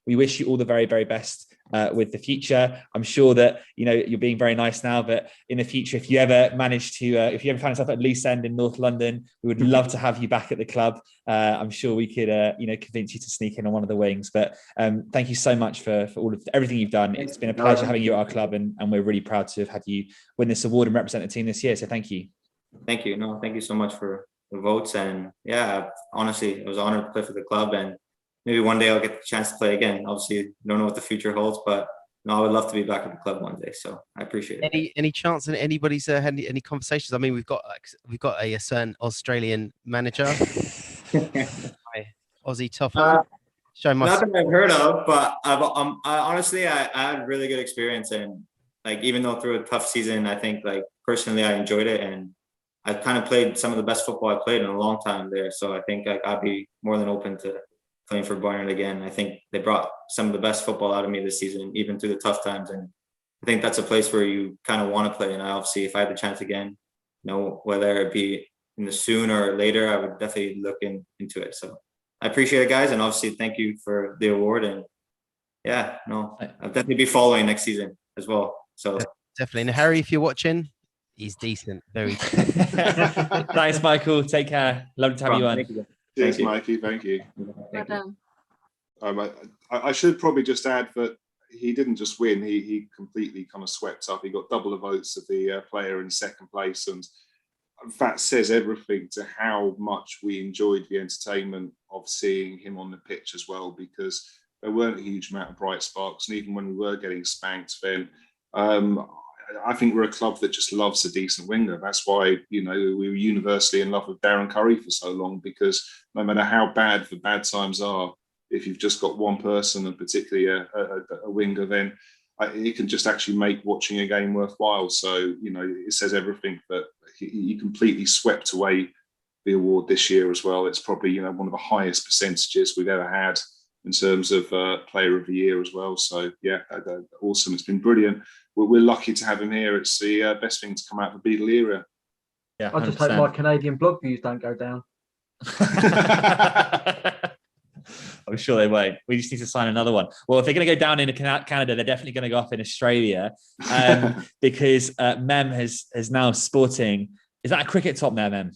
We wish you all the very, very best with the future. I'm sure that you're being very nice now, but in the future, if you ever manage to if you ever find yourself at Loose End in North London, we would love to have you back at the club. I'm sure we could convince you to sneak in on one of the wings. But thank you so much for all of everything you've done. It's been a pleasure having you at our club, and we're really proud to have had you win this award and represent the team this year. So thank you. Thank you. No, thank you so much for the votes. And honestly, it was an honor to play for the club, and maybe one day I'll get the chance to play again. Obviously, don't know what the future holds, but no, I would love to be back at the club one day. So I appreciate it. Any chance that anybody's had any conversations? I mean, we've got a certain Australian manager, Aussie Toffee. Show my Not that I've heard of, but honestly, I had really good experience, and like even though through a tough season, I think like personally I enjoyed it, and I kind of played some of the best football I played in a long time there. So I think like I'd be more than open to playing for Barnet again. I think they brought some of the best football out of me this season, even through the tough times, and I think that's a place where you kind of want to play. And I obviously, if I had the chance again, whether it be in the soon or later, I would definitely look into it. So I appreciate it, guys, and obviously thank you for the award. And yeah, no, I'll definitely be following next season as well. So definitely. And Harry, if you're watching, he's decent, very decent. Thanks, Michael. Take care. Lovely to have you on. Cheers, Mikey. Thank you. I should probably just add that he didn't just win; he completely kind of swept up. He got double the votes of the player in second place, and that says everything to how much we enjoyed the entertainment of seeing him on the pitch as well. Because there weren't a huge amount of bright sparks, and even when we were getting spanked, then I think we're a club that just loves a decent winger. That's why we were universally in love with Darren Curry for so long. Because no matter how bad the bad times are, if you've just got one person, and particularly a winger, then it can just actually make watching a game worthwhile. So, it says everything that he completely swept away the award this year as well. It's probably, one of the highest percentages we've ever had in terms of player of the year as well. So, yeah, awesome. It's been brilliant. We're lucky to have him here. It's the best thing to come out of the Beadle era. Yeah, I just hope my Canadian blog views don't go down. I'm sure they won't. We just need to sign another one. Well, if they're going to go down into Canada, they're definitely going to go up in Australia because Mem has now sporting. Is that a cricket top now, Mem?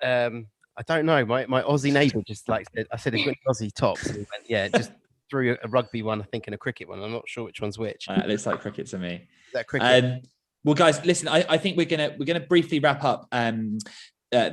I don't know. My Aussie neighbour just said, I said, "I've got Aussie tops." And he went, yeah, just threw a rugby one, I think, and a cricket one. I'm not sure which one's which. It looks like cricket to me. Is that cricket? Well, guys, listen. I think we're gonna briefly wrap up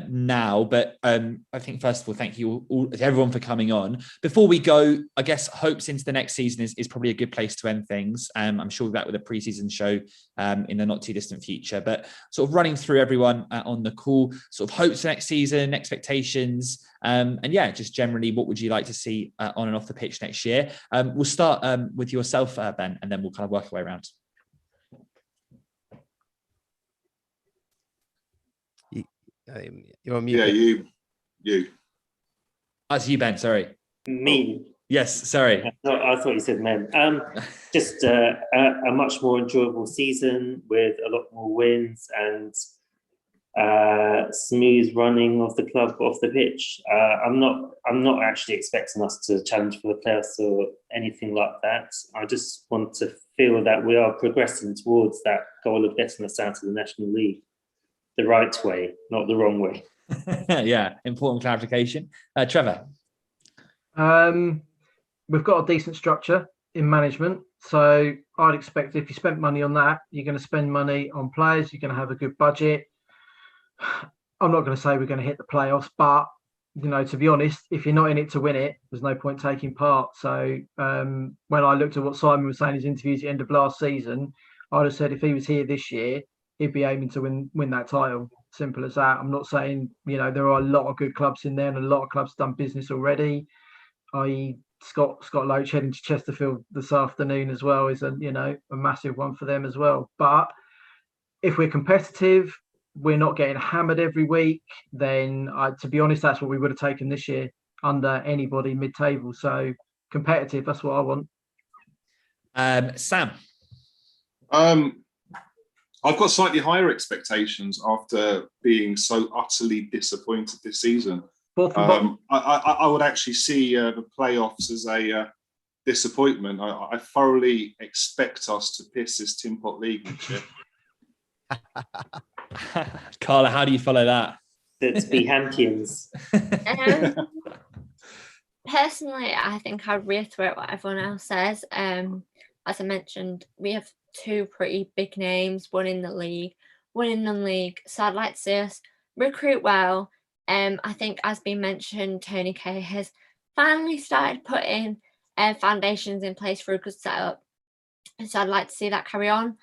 now, but I think first of all, thank you all everyone for coming on. Before we go, I guess hopes into the next season is probably a good place to end things. I'm sure we'll be back with a pre-season show in the not too distant future, but sort of running through everyone on the call, sort of hopes for next season, expectations, and yeah, just generally what would you like to see on and off the pitch next year. We'll start with yourself, Ben, and then we'll kind of work our way around. You're on mute. Yeah, you. That's you, Ben. Sorry. Me. Yes. Sorry. I thought you said Mem. Just a much more enjoyable season with a lot more wins and smooth running of the club off the pitch. I'm not actually expecting us to challenge for the playoffs or anything like that. I just want to feel that we are progressing towards that goal of getting us out of the National League. The right way, not the wrong way. Yeah, important clarification. Trevor? We've got a decent structure in management. So I'd expect if you spent money on that, you're going to spend money on players, you're going to have a good budget. I'm not going to say we're going to hit the playoffs, but, to be honest, if you're not in it to win it, there's no point taking part. So when I looked at what Simon was saying in his interviews at the end of last season, I'd have said if he was here this year, he'd be aiming to win that title. Simple as that. I'm not saying, there are a lot of good clubs in there and a lot of clubs done business already. I.e. Scott Loach heading to Chesterfield this afternoon as well is a massive one for them as well. But if we're competitive, we're not getting hammered every week, then to be honest, that's what we would have taken this year under anybody mid-table. So competitive, that's what I want. Sam? I've got slightly higher expectations after being so utterly disappointed this season. I would actually see the playoffs as a disappointment. I thoroughly expect us to piss this Tin Pot League next year. Carla, how do you follow that? Let's be Hamptons. Personally, I think I'd reiterate what everyone else says. As I mentioned, we have two pretty big names, one in the league, one in non-league. So I'd like to see us recruit well. I think, as been mentioned, Tony Kay has finally started putting foundations in place for a good setup. So I'd like to see that carry on.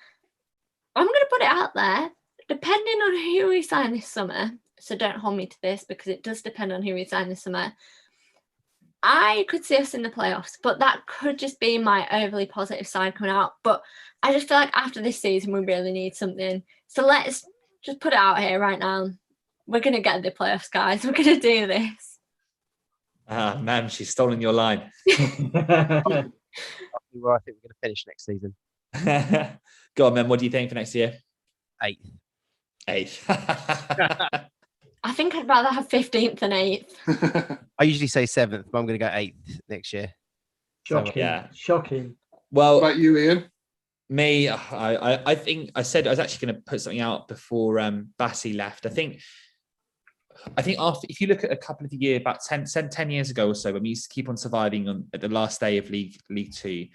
I'm going to put it out there, depending on who we sign this summer. So don't hold me to this because it does depend on who we sign this summer. I could see us in the playoffs, but that could just be my overly positive side coming out. But I just feel like after this season, we really need something. So let's just put it out here right now. We're going to get the playoffs, guys. We're going to do this. Mem, she's stolen your line. Where I think we're going to finish next season. Go on, Mem. What do you think for next year? 8th. 8th. I think I'd rather have 15th than 8th. I usually say 7th, but I'm going to go 8th next year. Shocking. Yeah. Shocking. Well, What about you, Ian? Me, I think I said I was actually going to put something out before Bassey left. I think after, if you look at a couple of the years, about 10 years ago or so, when we used to keep on surviving at the last day of League 2,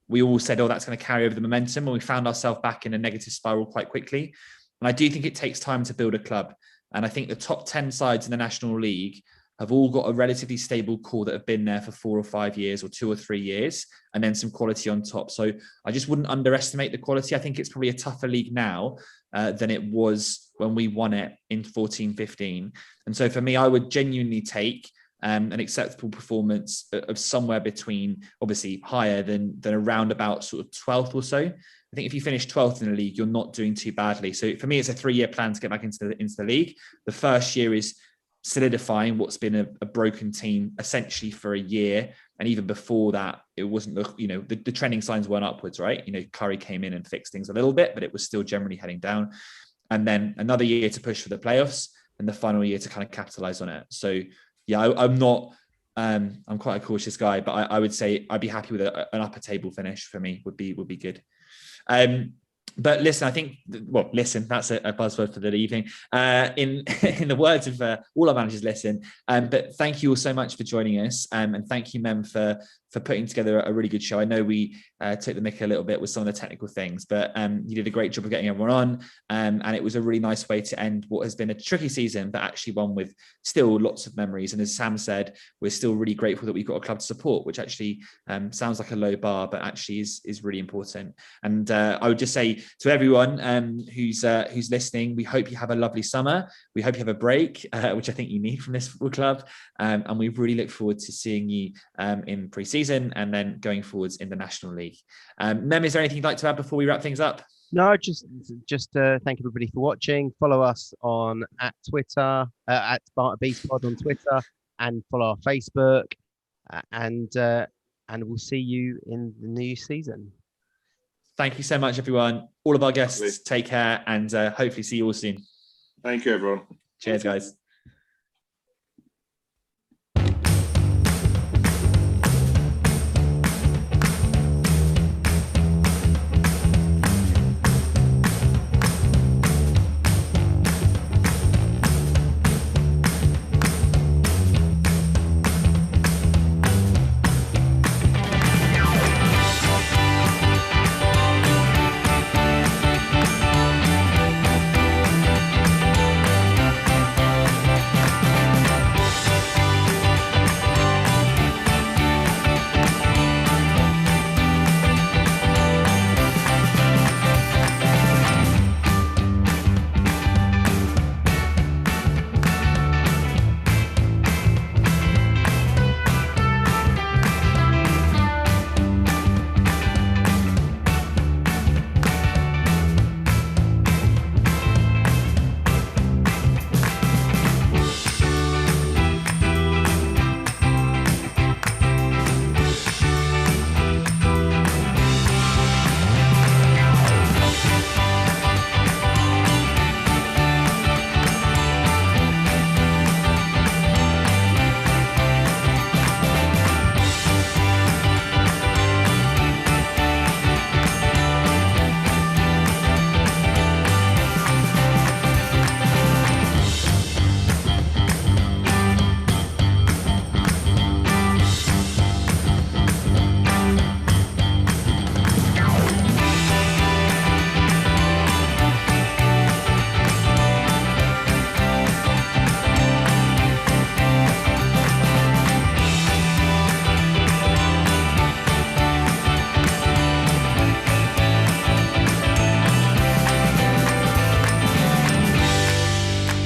we all said, oh, that's going to carry over the momentum. And we found ourselves back in a negative spiral quite quickly. And I do think it takes time to build a club. And I think the top 10 sides in the National League have all got a relatively stable core that have been there for 4 or 5 years or 2 or 3 years, and then some quality on top. So I just wouldn't underestimate the quality. I think it's probably a tougher league now than it was when we won it in 14-15. And so for me, I would genuinely take an acceptable performance of somewhere between, obviously higher than around about sort of 12th or so. I think if you finish 12th in the league, you're not doing too badly. So for me, it's a 3-year plan to get back into the league. The first year is solidifying what's been a broken team essentially for a year. And even before that, it wasn't, the trending signs weren't upwards, right? Curry came in and fixed things a little bit, but it was still generally heading down. And then another year to push for the playoffs, and the final year to kind of capitalize on it. So yeah, I'm quite a cautious guy, but I would say I'd be happy with an upper table finish for me would be good. But listen, I think, that's a buzzword for the evening. In the words of all our managers, listen. But thank you all so much for joining us. And thank you, Mem, for putting together a really good show. I know we took the mick a little bit with some of the technical things, but you did a great job of getting everyone on. And it was a really nice way to end what has been a tricky season, but actually one with still lots of memories. And as Sam said, we're still really grateful that we've got a club to support, which actually sounds like a low bar, but actually is really important. And I would just say to everyone who's listening, we hope you have a lovely summer. We hope you have a break, which I think you need from this football club. And we really look forward to seeing you in pre-season and then going forwards in the National League. Mem, is there anything you'd like to add before we wrap things up? No, just thank everybody for watching. Follow us on at Twitter, at Beespod on Twitter, and follow our Facebook. And we'll see you in the new season. Thank you so much, everyone. All of our guests, take care, and hopefully see you all soon. Thank you, everyone. Cheers, guys.